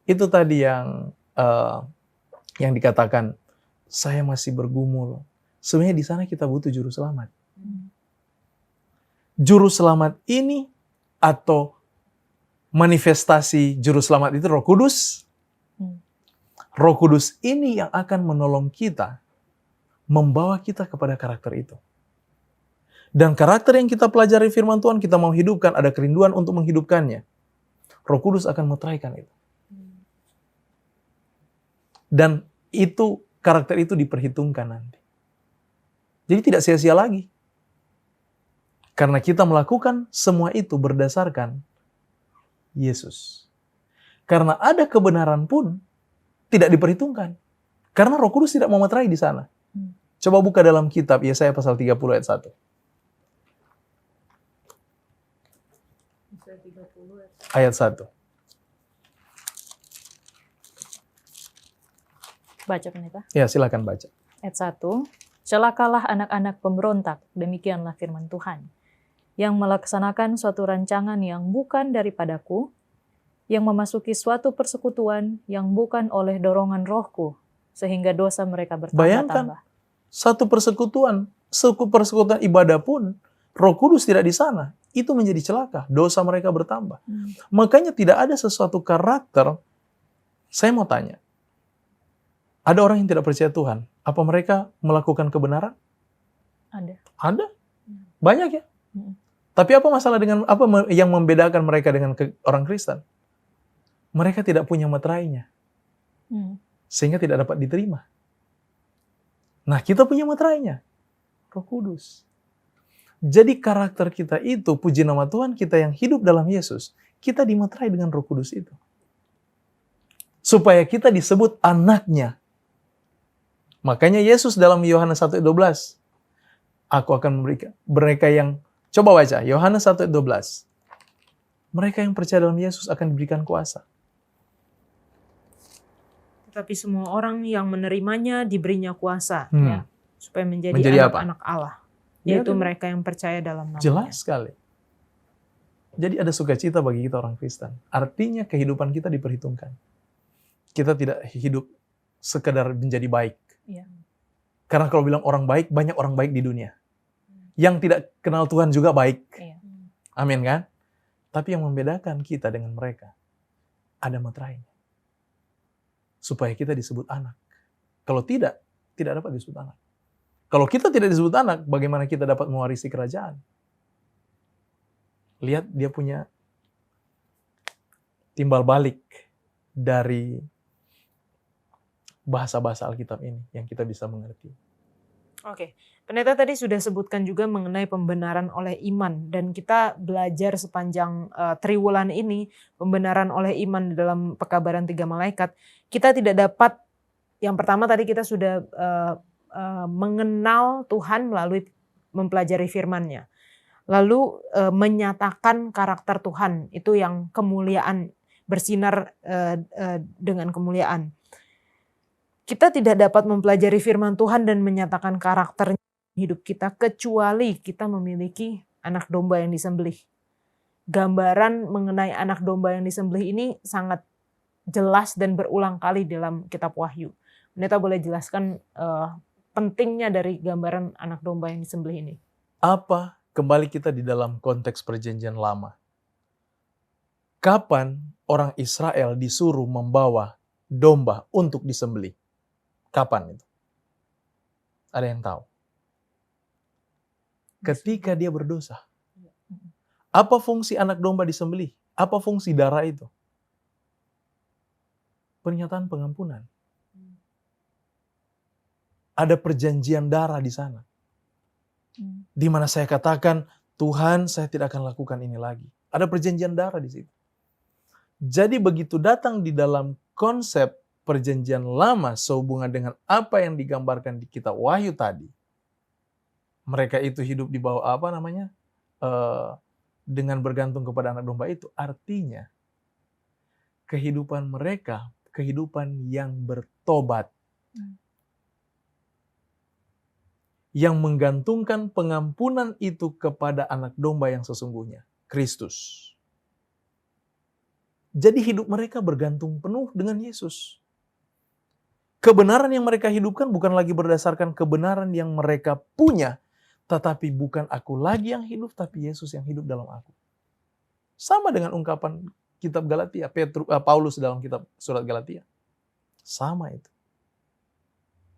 itu tadi yang dikatakan, saya masih bergumul. Sebenarnya di sana kita butuh juru selamat. Juru selamat ini atau manifestasi juru selamat itu Roh Kudus. Roh Kudus ini yang akan menolong kita, membawa kita kepada karakter itu. Dan karakter yang kita pelajari firman Tuhan, kita mau hidupkan, ada kerinduan untuk menghidupkannya. Roh Kudus akan meteraikan itu. Dan itu, karakter itu diperhitungkan nanti. Jadi tidak sia-sia lagi. Karena kita melakukan semua itu berdasarkan Yesus. Karena ada kebenaran pun tidak diperhitungkan. Karena Roh Kudus tidak memeterai di sana. Coba buka dalam kitab Yesaya pasal 30 ayat 1. Ayat 1. Baca pendeta. Ya, silakan baca. Ayat 1. Celakalah anak-anak pemberontak, demikianlah firman Tuhan, yang melaksanakan suatu rancangan yang bukan daripadaku, yang memasuki suatu persekutuan yang bukan oleh dorongan rohku, sehingga dosa mereka bertambah-tambah. Bayangkan, satu persekutuan ibadah pun, Roh Kudus tidak di sana. Itu menjadi celaka, dosa mereka bertambah. Makanya tidak ada sesuatu karakter. Saya mau tanya, ada orang yang tidak percaya Tuhan, apa mereka melakukan kebenaran? Ada. Ada. Banyak ya. Tapi apa masalah dengan apa yang membedakan mereka dengan orang Kristen? Mereka tidak punya meterainya. Sehingga tidak dapat diterima. Nah, kita punya meterainya. Roh Kudus. Jadi karakter kita itu, puji nama Tuhan, kita yang hidup dalam Yesus, kita dimeterai dengan Roh Kudus itu. Supaya kita disebut anaknya. Makanya Yesus dalam Yohanes 1:12, aku akan memberikan mereka yang, coba baca, Yohanes 1:12, mereka yang percaya dalam Yesus akan diberikan kuasa. Tetapi semua orang yang menerimanya diberinya kuasa, ya, supaya menjadi anak-anak Allah. Yaitu mereka yang percaya dalam namanya. Jelas sekali. Jadi ada sukacita bagi kita orang Kristen. Artinya kehidupan kita diperhitungkan. Kita tidak hidup sekedar menjadi baik. Iya. Karena kalau bilang orang baik, banyak orang baik di dunia. Yang tidak kenal Tuhan juga baik. Iya. Amin kan? Tapi yang membedakan kita dengan mereka, ada meterainya. Supaya kita disebut anak. Kalau tidak dapat disebut anak. Kalau kita tidak disebut anak, bagaimana kita dapat mewarisi kerajaan? Lihat, dia punya timbal balik dari bahasa-bahasa Alkitab ini yang kita bisa mengerti. Oke, pendeta tadi sudah sebutkan juga mengenai pembenaran oleh iman, dan kita belajar sepanjang triwulan ini pembenaran oleh iman di dalam pekabaran 3 malaikat. Kita tidak dapat, yang pertama tadi kita sudah mengenal Tuhan melalui mempelajari firman-Nya. Lalu menyatakan karakter Tuhan, itu yang kemuliaan, bersinar dengan kemuliaan. Kita tidak dapat mempelajari firman Tuhan dan menyatakan karakter hidup kita kecuali kita memiliki anak domba yang disembelih. Gambaran mengenai anak domba yang disembelih ini sangat jelas dan berulang kali dalam kitab Wahyu. Pendeta boleh jelaskan pentingnya dari gambaran anak domba yang disembelih ini? Apa? Kembali kita di dalam konteks perjanjian lama. Kapan orang Israel disuruh membawa domba untuk disembelih? Kapan itu? Ada yang tahu? Ketika dia berdosa. Apa fungsi anak domba disembelih? Apa fungsi darah itu? Pernyataan pengampunan. Ada perjanjian darah di sana. Di mana saya katakan, Tuhan, saya tidak akan lakukan ini lagi. Ada perjanjian darah di situ. Jadi begitu datang di dalam konsep perjanjian lama sehubungan dengan apa yang digambarkan di kitab Wahyu tadi. Mereka itu hidup di bawah apa namanya? Dengan bergantung kepada anak domba itu. Artinya, kehidupan mereka, kehidupan yang bertobat. Yang menggantungkan pengampunan itu kepada anak domba yang sesungguhnya, Kristus. Jadi hidup mereka bergantung penuh dengan Yesus. Kebenaran yang mereka hidupkan bukan lagi berdasarkan kebenaran yang mereka punya, tetapi bukan aku lagi yang hidup, tapi Yesus yang hidup dalam aku. Sama dengan ungkapan kitab Galatia, Paulus dalam kitab surat Galatia. Sama itu.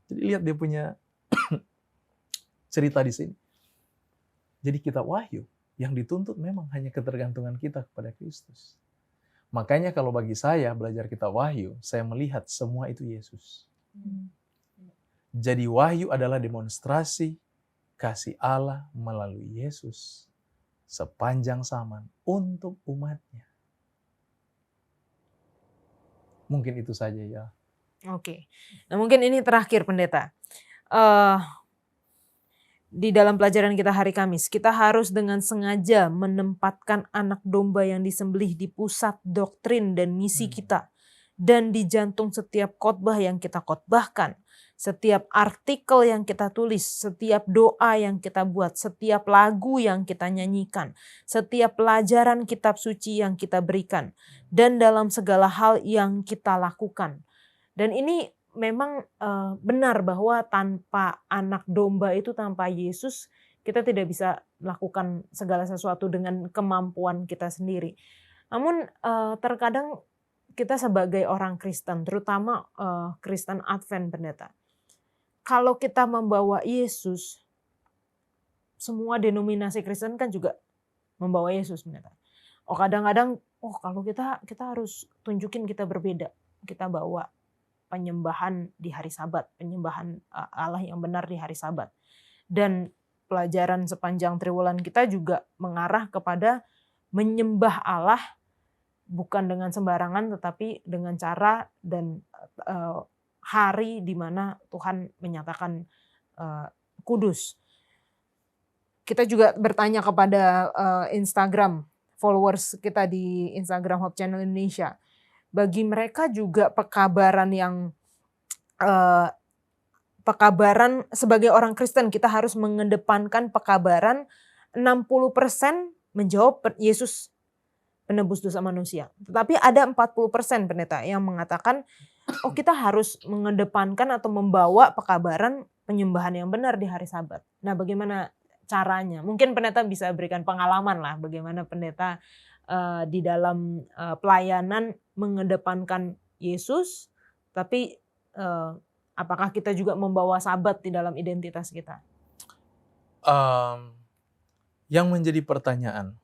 Jadi lihat dia punya cerita di sini. Jadi kitab Wahyu yang dituntut memang hanya ketergantungan kita kepada Kristus. Makanya kalau bagi saya belajar kitab Wahyu, saya melihat semua itu Yesus. Jadi Wahyu adalah demonstrasi kasih Allah melalui Yesus sepanjang zaman untuk umatnya. Mungkin itu saja ya. Oke. Nah mungkin ini terakhir pendeta. Eh, di dalam pelajaran kita hari Kamis, kita harus dengan sengaja menempatkan anak domba yang disembelih di pusat doktrin dan misi kita. Dan di jantung setiap khotbah yang kita khotbahkan. Setiap artikel yang kita tulis, setiap doa yang kita buat, setiap lagu yang kita nyanyikan, setiap pelajaran kitab suci yang kita berikan, dan dalam segala hal yang kita lakukan. Dan ini memang benar bahwa tanpa anak domba itu, tanpa Yesus, kita tidak bisa melakukan segala sesuatu dengan kemampuan kita sendiri. Namun terkadang kita sebagai orang Kristen, terutama Kristen Advent pendeta, kalau kita membawa Yesus, semua denominasi Kristen kan juga membawa Yesus pendeta. Oh kadang-kadang, kalau kita harus tunjukin kita berbeda, kita bawa penyembahan di hari Sabat, penyembahan Allah yang benar di hari Sabat. Dan pelajaran sepanjang triwulan kita juga mengarah kepada menyembah Allah bukan dengan sembarangan, tetapi dengan cara dan hari di mana Tuhan menyatakan kudus. Kita juga bertanya kepada Instagram, followers kita di Instagram Hope Channel Indonesia. Bagi mereka juga pekabaran sebagai orang Kristen, kita harus mengedepankan pekabaran 60% menjawab Yesus penebus dosa manusia. Tetapi ada 40% pendeta yang mengatakan, kita harus mengedepankan atau membawa pekabaran penyembahan yang benar di hari Sabat. Nah, bagaimana caranya? Mungkin pendeta bisa berikan pengalaman lah, bagaimana pendeta di dalam pelayanan mengedepankan Yesus, tapi apakah kita juga membawa Sabat di dalam identitas kita? Yang menjadi pertanyaan,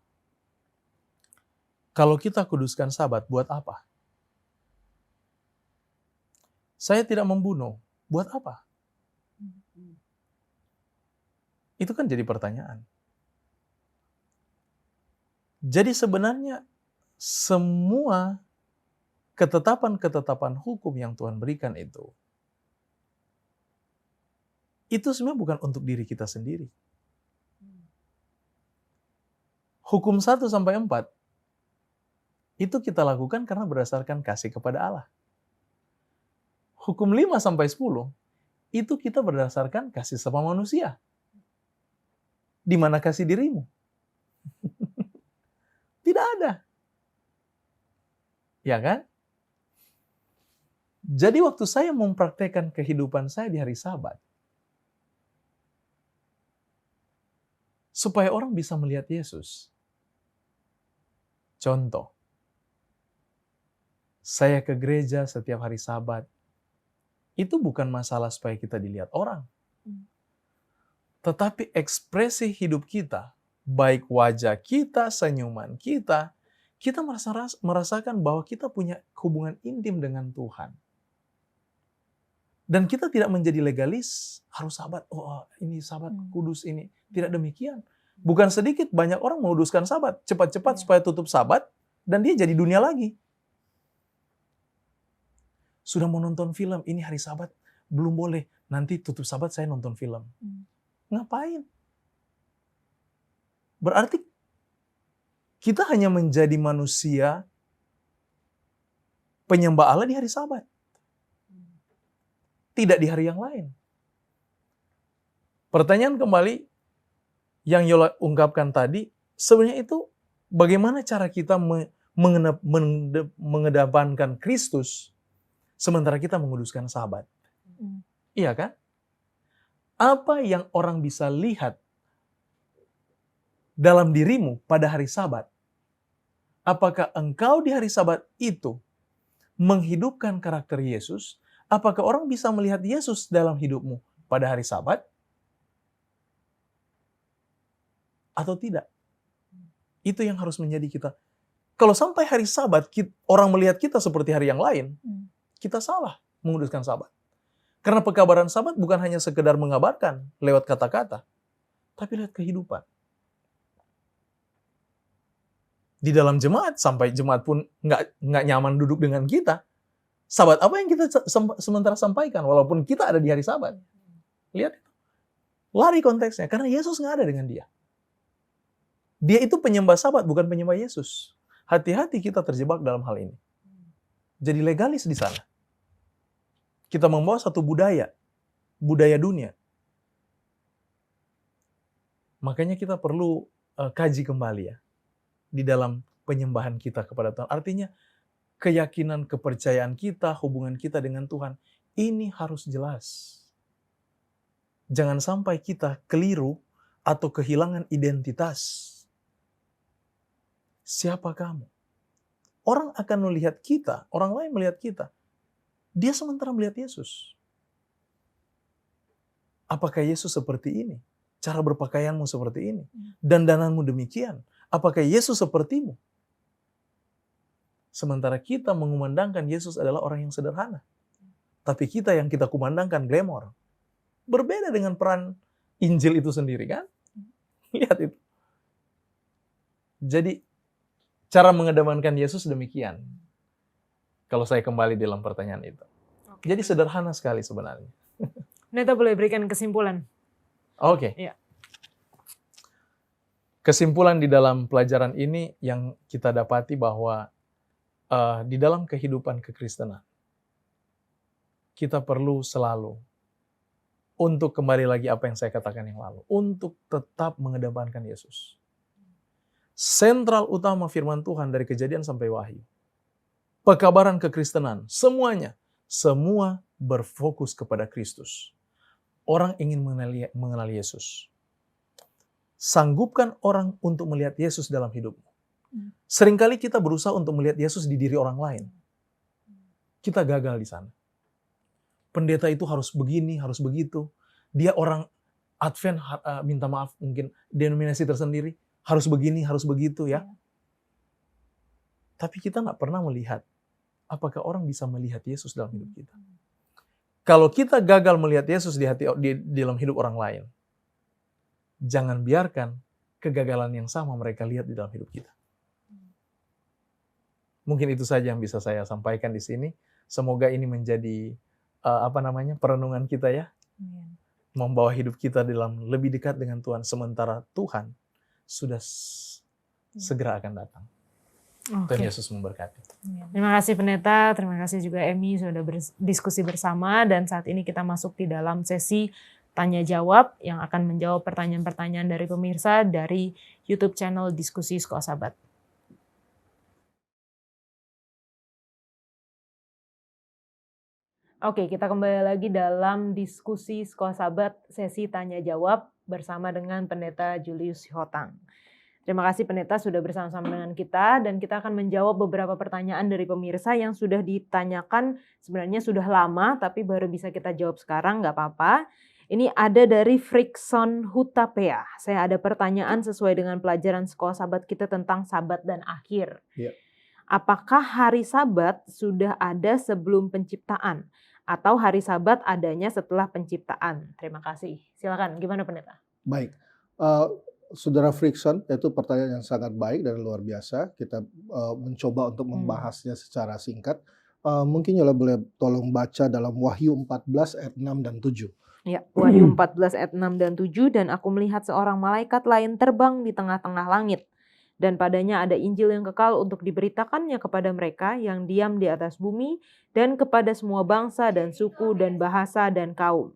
kalau kita kuduskan Sabat, buat apa? Saya tidak membunuh, buat apa? Itu kan jadi pertanyaan. Jadi sebenarnya semua ketetapan-ketetapan hukum yang Tuhan berikan itu sebenarnya bukan untuk diri kita sendiri. Hukum 1-4 itu kita lakukan karena berdasarkan kasih kepada Allah. Hukum 5-10 itu kita berdasarkan kasih sama manusia. Di mana kasih dirimu? Tidak ada. Ya kan? Jadi waktu saya mempraktekkan kehidupan saya di hari Sabat, supaya orang bisa melihat Yesus. Contoh, saya ke gereja setiap hari Sabat, itu bukan masalah supaya kita dilihat orang. Tetapi ekspresi hidup kita, baik wajah kita, senyuman kita merasakan bahwa kita punya hubungan intim dengan Tuhan. Dan kita tidak menjadi legalis, harus Sabat, ini Sabat kudus ini. Tidak demikian. Bukan sedikit, banyak orang menguduskan Sabat, cepat-cepat supaya tutup Sabat, dan dia jadi dunia lagi. Sudah mau nonton film, ini hari Sabat, belum boleh. Nanti tutup Sabat saya nonton film. Ngapain? Berarti kita hanya menjadi manusia penyembah Allah di hari Sabat. Tidak di hari yang lain. Pertanyaan kembali yang Yola ungkapkan tadi, sebenarnya itu bagaimana cara kita mengedepankan Kristus sementara kita menguduskan Sabat. Iya kan? Apa yang orang bisa lihat dalam dirimu pada hari Sabat? Apakah engkau di hari Sabat itu menghidupkan karakter Yesus? Apakah orang bisa melihat Yesus dalam hidupmu pada hari Sabat? Atau tidak? Itu yang harus menjadi kita. Kalau sampai hari Sabat orang melihat kita seperti hari yang lain, kita salah menguduskan Sabat. Karena pekabaran Sabat bukan hanya sekedar mengabarkan lewat kata-kata, tapi lewat kehidupan. Di dalam jemaat, sampai jemaat pun nggak nyaman duduk dengan kita, Sabat apa yang kita sementara sampaikan walaupun kita ada di hari Sabat? Lihat, lari konteksnya karena Yesus nggak ada dengan dia. Dia itu penyembah Sabat, bukan penyembah Yesus. Hati-hati kita terjebak dalam hal ini. Jadi legalis di sana. Kita membawa satu budaya dunia. Makanya kita perlu kaji kembali ya di dalam penyembahan kita kepada Tuhan. Artinya keyakinan, kepercayaan kita, hubungan kita dengan Tuhan ini harus jelas. Jangan sampai kita keliru atau kehilangan identitas. Siapa kamu? Orang akan melihat kita, orang lain melihat kita. Dia sementara melihat Yesus. Apakah Yesus seperti ini? Cara berpakaianmu seperti ini? Dandananmu demikian? Apakah Yesus sepertimu? Sementara kita mengumandangkan Yesus adalah orang yang sederhana. Tapi kita yang kita kumandangkan glamor. Berbeda dengan peran Injil itu sendiri kan? Lihat itu. Jadi, cara mengedepankan Yesus demikian. Kalau saya kembali dalam pertanyaan itu. Jadi sederhana sekali sebenarnya. Neta boleh berikan kesimpulan? Oke. Iya. Kesimpulan di dalam pelajaran ini yang kita dapati bahwa di dalam kehidupan kekristenan, kita perlu selalu untuk kembali lagi apa yang saya katakan yang lalu, untuk tetap mengedepankan Yesus. Sentral utama firman Tuhan dari Kejadian sampai Wahyu, pekabaran kekristenan, semuanya, semua berfokus kepada Kristus. Orang ingin mengenal Yesus. Sanggupkan orang untuk melihat Yesus dalam hidupmu. Seringkali kita berusaha untuk melihat Yesus di diri orang lain. Kita gagal di sana. Pendeta itu harus begini, harus begitu. Dia orang Advent, minta maaf, mungkin denominasi tersendiri, harus begini, harus begitu ya. Tapi kita nggak pernah melihat apakah orang bisa melihat Yesus dalam hidup kita. Kalau kita gagal melihat Yesus di dalam hidup orang lain, jangan biarkan kegagalan yang sama mereka lihat di dalam hidup kita. Mungkin itu saja yang bisa saya sampaikan di sini. Semoga ini menjadi perenungan kita ya. Membawa hidup kita dalam lebih dekat dengan Tuhan, sementara Tuhan sudah segera akan datang. Tuhan Yesus memberkati. Terima kasih Pendeta, terima kasih juga Emi sudah berdiskusi bersama, dan saat ini kita masuk di dalam sesi tanya jawab yang akan menjawab pertanyaan-pertanyaan dari pemirsa dari YouTube channel Diskusi Sekolah Sabat. Oke, kita kembali lagi dalam Diskusi Sekolah Sabat sesi tanya jawab bersama dengan Pendeta Julius Hotang. Terima kasih Pendeta sudah bersama-sama dengan kita, dan kita akan menjawab beberapa pertanyaan dari pemirsa yang sudah ditanyakan sebenarnya sudah lama tapi baru bisa kita jawab sekarang, nggak apa-apa. Ini ada dari Frickson Hutapea. Saya ada pertanyaan sesuai dengan pelajaran Sekolah Sabat kita tentang Sabat dan akhir. Ya. Apakah hari Sabat sudah ada sebelum penciptaan? Atau hari Sabat adanya setelah penciptaan? Terima kasih. Silakan, gimana Pendeta? Baik. Saudara Frickson, itu pertanyaan yang sangat baik dan luar biasa. Kita mencoba untuk membahasnya secara singkat. Mungkin Yola boleh tolong baca dalam Wahyu 14 ayat 6 dan 7. Ya, Wahyu 14 ayat 6 dan 7, dan aku melihat seorang malaikat lain terbang di tengah-tengah langit. Dan padanya ada Injil yang kekal untuk diberitakannya kepada mereka yang diam di atas bumi dan kepada semua bangsa dan suku dan bahasa dan kaum.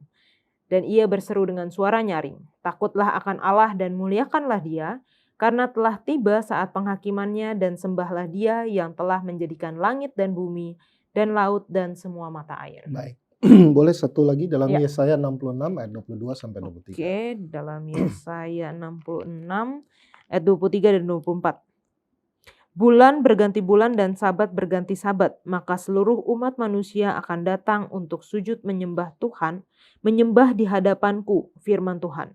Dan ia berseru dengan suara nyaring, takutlah akan Allah dan muliakanlah Dia, karena telah tiba saat penghakimannya, dan sembahlah Dia yang telah menjadikan langit dan bumi dan laut dan semua mata air. Baik. Boleh satu lagi dalam Ya. Yesaya 66 ayat 22 sampai 23. Oke, dalam Yesaya 66 ayat 23 dan 24. Bulan berganti bulan dan sabat berganti sabat, maka seluruh umat manusia akan datang untuk sujud menyembah Tuhan, menyembah di hadapanku, firman Tuhan.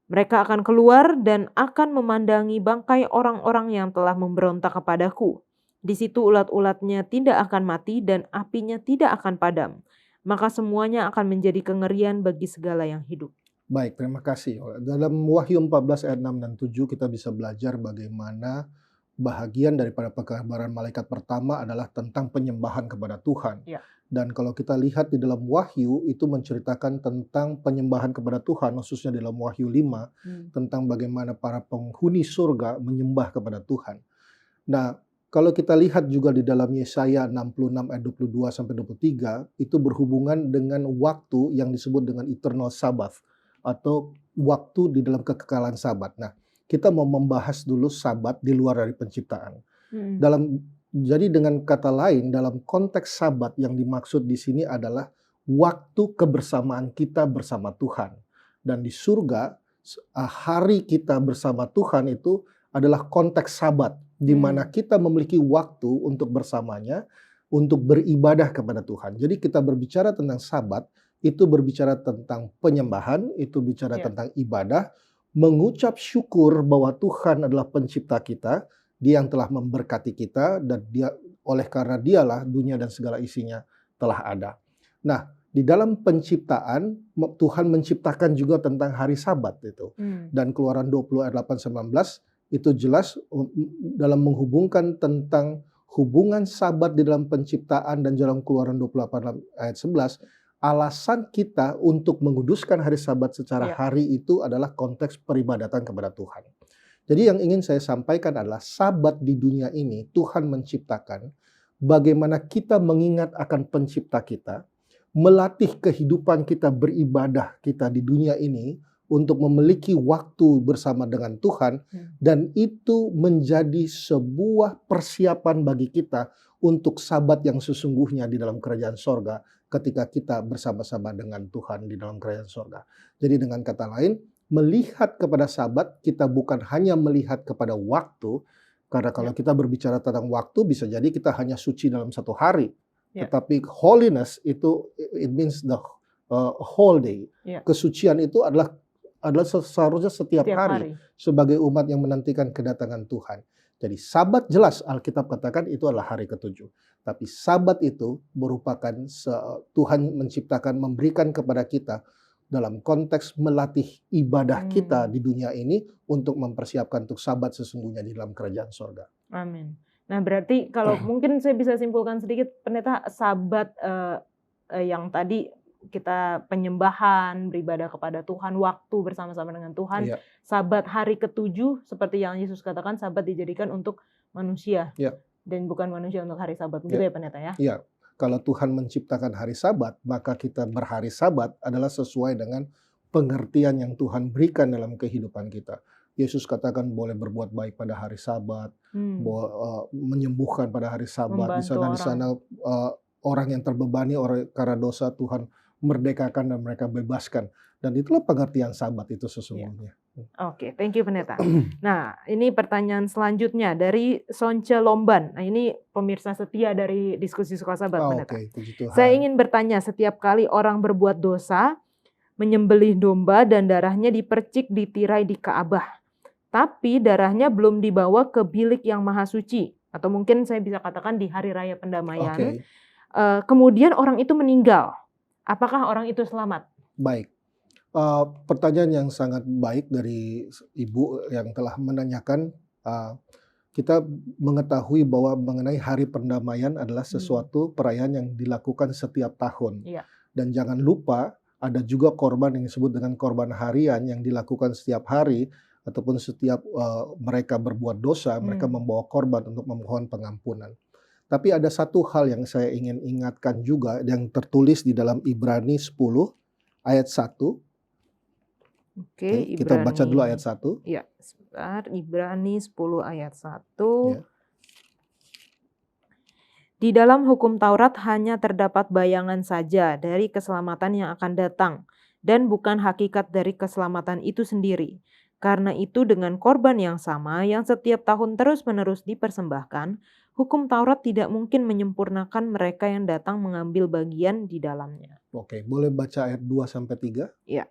Mereka akan keluar dan akan memandangi bangkai orang-orang yang telah memberontak kepadaku. Di situ ulat-ulatnya tidak akan mati dan apinya tidak akan padam. Maka semuanya akan menjadi kengerian bagi segala yang hidup. Baik, terima kasih. Dalam Wahyu 14 ayat 6 dan 7 kita bisa belajar bagaimana bahagian daripada pekabaran malaikat pertama adalah tentang penyembahan kepada Tuhan. Ya. Dan kalau kita lihat di dalam Wahyu, itu menceritakan tentang penyembahan kepada Tuhan, khususnya di dalam Wahyu 5, tentang bagaimana para penghuni surga menyembah kepada Tuhan. Nah, kalau kita lihat juga di dalam Yesaya 66 ayat 22 sampai 23, itu berhubungan dengan waktu yang disebut dengan eternal Sabbath atau waktu di dalam kekekalan Sabat. Nah, kita mau membahas dulu Sabat di luar dari penciptaan. Jadi dengan kata lain, dalam konteks Sabat yang dimaksud di sini adalah waktu kebersamaan kita bersama Tuhan. Dan di surga, hari kita bersama Tuhan itu adalah konteks Sabat, di mana kita memiliki waktu untuk bersamanya, untuk beribadah kepada Tuhan. Jadi kita berbicara tentang Sabat, itu berbicara tentang penyembahan, itu bicara tentang ibadah, mengucap syukur bahwa Tuhan adalah pencipta kita, Dia yang telah memberkati kita, dan oleh karena Dialah dunia dan segala isinya telah ada. Nah, di dalam penciptaan, Tuhan menciptakan juga tentang hari Sabat itu. Dan Keluaran 20 ayat 8-19 itu jelas dalam menghubungkan tentang hubungan Sabat di dalam penciptaan dan dalam Keluaran 28 ayat 11, alasan kita untuk menguduskan hari Sabat secara hari itu adalah konteks peribadatan kepada Tuhan. Jadi yang ingin saya sampaikan adalah Sabat di dunia ini Tuhan menciptakan bagaimana kita mengingat akan pencipta kita, melatih kehidupan kita beribadah kita di dunia ini untuk memiliki waktu bersama dengan Tuhan, dan itu menjadi sebuah persiapan bagi kita untuk Sabat yang sesungguhnya di dalam kerajaan sorga ketika kita bersama-sama dengan Tuhan di dalam kerajaan sorga. Jadi dengan kata lain, melihat kepada Sabat, kita bukan hanya melihat kepada waktu, karena kalau kita berbicara tentang waktu, bisa jadi kita hanya suci dalam satu hari. Tetapi holiness itu, it means the whole day. Kesucian itu adalah seharusnya setiap hari sebagai umat yang menantikan kedatangan Tuhan. Jadi Sabat jelas Alkitab katakan itu adalah hari ketujuh. Tapi Sabat itu merupakan Tuhan menciptakan, memberikan kepada kita dalam konteks melatih ibadah kita di dunia ini untuk mempersiapkan untuk Sabat sesungguhnya di dalam kerajaan sorga. Amin. Nah berarti kalau mungkin saya bisa simpulkan sedikit, Pendeta, Sabat yang tadi kita penyembahan, beribadah kepada Tuhan, waktu bersama-sama dengan Tuhan. Sabat hari ketujuh seperti yang Yesus katakan, Sabat dijadikan untuk manusia dan bukan manusia untuk hari Sabat. Begitu ya Pendeta ya? Iya. Kalau Tuhan menciptakan hari Sabat, maka kita berhari Sabat adalah sesuai dengan pengertian yang Tuhan berikan dalam kehidupan kita. Yesus katakan boleh berbuat baik pada hari Sabat, menyembuhkan pada hari Sabat. Di sana orang yang terbebani karena dosa Tuhan merdekakan dan mereka bebaskan. Dan itulah pengertian Sabat itu sesungguhnya. Oke, thank you Pendeta. Nah, ini pertanyaan selanjutnya dari Sonce Lomban. Nah, ini pemirsa setia dari diskusi Suka Sabat, Pendeta. Saya ingin bertanya, setiap kali orang berbuat dosa, menyembelih domba dan darahnya dipercik ditirai di Ka'bah, tapi darahnya belum dibawa ke bilik yang maha suci, atau mungkin saya bisa katakan di hari raya pendamaian. Kemudian orang itu meninggal. Apakah orang itu selamat? Baik. Pertanyaan yang sangat baik dari Ibu yang telah menanyakan. Kita mengetahui bahwa mengenai hari pendamaian adalah sesuatu perayaan yang dilakukan setiap tahun. Dan jangan lupa ada juga korban yang disebut dengan korban harian yang dilakukan setiap hari, ataupun setiap mereka berbuat dosa, mereka membawa korban untuk memohon pengampunan. Tapi ada satu hal yang saya ingin ingatkan juga yang tertulis di dalam Ibrani 10 ayat 1. Oke, kita baca dulu ayat 1. Ya, sebentar. Ibrani 10 ayat 1. Di dalam hukum Taurat hanya terdapat bayangan saja dari keselamatan yang akan datang, dan bukan hakikat dari keselamatan itu sendiri. Karena itu dengan korban yang sama yang setiap tahun terus-menerus dipersembahkan, hukum Taurat tidak mungkin menyempurnakan mereka yang datang mengambil bagian di dalamnya. Oke, boleh baca ayat 2-3? Ya.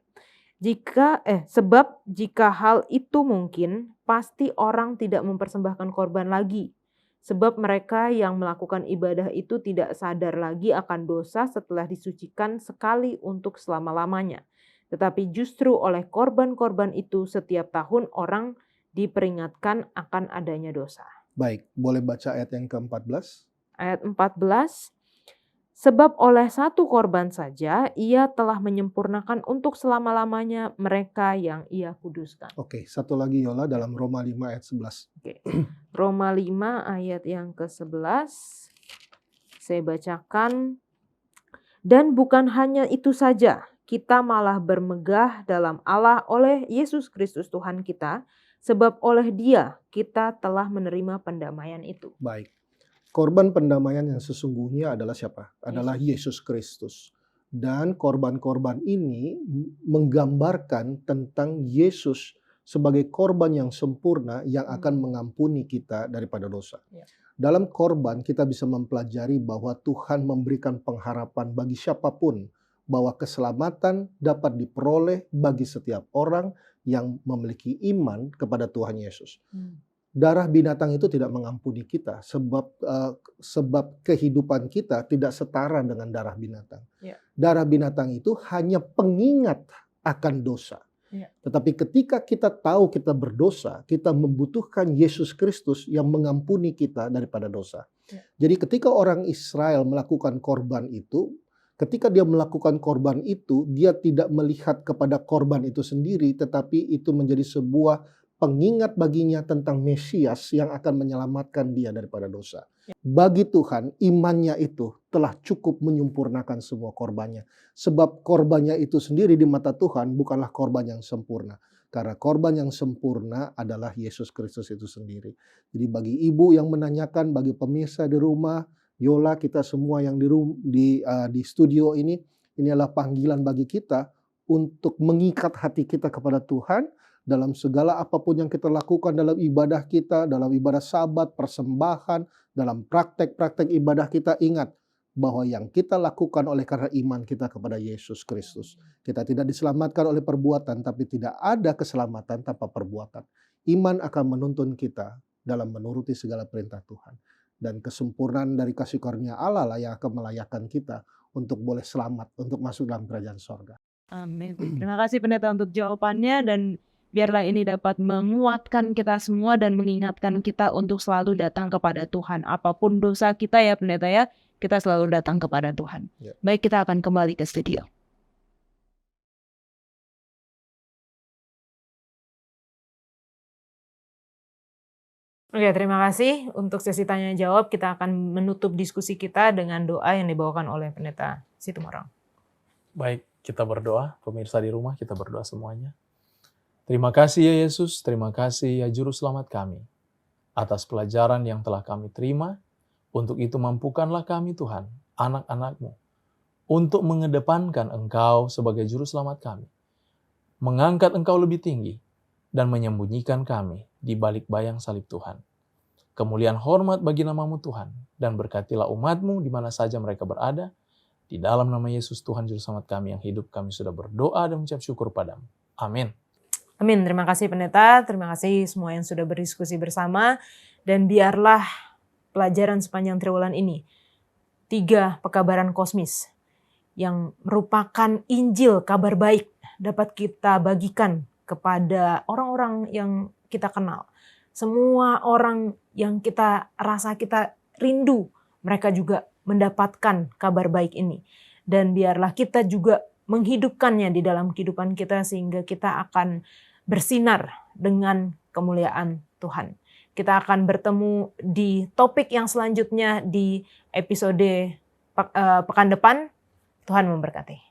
Sebab jika hal itu mungkin, pasti orang tidak mempersembahkan korban lagi. Sebab mereka yang melakukan ibadah itu tidak sadar lagi akan dosa setelah disucikan sekali untuk selama-lamanya. Tetapi justru oleh korban-korban itu setiap tahun orang diperingatkan akan adanya dosa. Baik, boleh baca ayat yang ke-14? Ayat 14. Sebab oleh satu korban saja ia telah menyempurnakan untuk selama-lamanya mereka yang ia kuduskan. Oke, satu lagi Yola dalam Roma 5 ayat 11. Oke. Roma 5 ayat yang ke-11. Saya bacakan. Dan bukan hanya itu saja, kita malah bermegah dalam Allah oleh Yesus Kristus Tuhan kita, sebab oleh Dia kita telah menerima pendamaian itu. Baik. Korban pendamaian yang sesungguhnya adalah siapa? Adalah Yesus Kristus. Dan korban-korban ini menggambarkan tentang Yesus sebagai korban yang sempurna yang akan mengampuni kita daripada dosa. Ya. Dalam korban kita bisa mempelajari bahwa Tuhan memberikan pengharapan bagi siapapun bahwa keselamatan dapat diperoleh bagi setiap orang yang memiliki iman kepada Tuhan Yesus. Darah binatang itu tidak mengampuni kita sebab kehidupan kita tidak setara dengan darah binatang. Ya. Darah binatang itu hanya pengingat akan dosa. Ya. Tetapi ketika kita tahu kita berdosa, kita membutuhkan Yesus Kristus yang mengampuni kita daripada dosa. Ya. Jadi ketika orang Israel melakukan korban itu, ketika dia melakukan korban itu, dia tidak melihat kepada korban itu sendiri, tetapi itu menjadi sebuah pengingat baginya tentang Mesias yang akan menyelamatkan dia daripada dosa. Bagi Tuhan, imannya itu telah cukup menyempurnakan semua korbannya. Sebab korbannya itu sendiri di mata Tuhan bukanlah korban yang sempurna. Karena korban yang sempurna adalah Yesus Kristus itu sendiri. Jadi bagi ibu yang menanyakan, bagi pemirsa di rumah, Yola, kita semua yang di studio ini adalah panggilan bagi kita untuk mengikat hati kita kepada Tuhan, dalam segala apapun yang kita lakukan dalam ibadah kita, dalam ibadah sabat, persembahan, dalam praktek-praktek ibadah kita, ingat bahwa yang kita lakukan oleh karena iman kita kepada Yesus Kristus. Kita tidak diselamatkan oleh perbuatan, tapi tidak ada keselamatan tanpa perbuatan. Iman akan menuntun kita dalam menuruti segala perintah Tuhan. Dan kesempurnaan dari kasih karunia Allah lah yang akan melayakkan kita untuk boleh selamat, untuk masuk dalam kerajaan sorga. Amin. Terima kasih pendeta untuk jawabannya, dan biarlah ini dapat menguatkan kita semua dan mengingatkan kita untuk selalu datang kepada Tuhan. Apapun dosa kita ya pendeta ya, kita selalu datang kepada Tuhan. Ya. Baik, kita akan kembali ke studio. Oke, terima kasih untuk sesi tanya jawab. Kita akan menutup diskusi kita dengan doa yang dibawakan oleh pendeta Situmorang. Baik, kita berdoa. Pemirsa di rumah, kita berdoa semuanya. Terima kasih ya Yesus, terima kasih ya Juru Selamat kami, atas pelajaran yang telah kami terima. Untuk itu mampukanlah kami Tuhan, anak-anak-Mu, untuk mengedepankan Engkau sebagai Juru Selamat kami, mengangkat Engkau lebih tinggi, dan menyembunyikan kami di balik bayang salib Tuhan. Kemuliaan hormat bagi nama-Mu Tuhan, dan berkatilah umat-Mu di mana saja mereka berada. Di dalam nama Yesus Tuhan Juru Selamat kami yang hidup, kami sudah berdoa dan mengucap syukur padamu. Amin. Amin. Terima kasih pendeta, terima kasih semua yang sudah berdiskusi bersama, dan biarlah pelajaran sepanjang triwulan ini 3 pekabaran kosmis yang merupakan Injil, kabar baik, dapat kita bagikan kepada orang-orang yang kita kenal. Semua orang yang kita rasa kita rindu, mereka juga mendapatkan kabar baik ini. Dan biarlah kita juga menghidupkannya di dalam kehidupan kita sehingga kita akan bersinar dengan kemuliaan Tuhan. Kita akan bertemu di topik yang selanjutnya di episode pekan depan. Tuhan memberkati.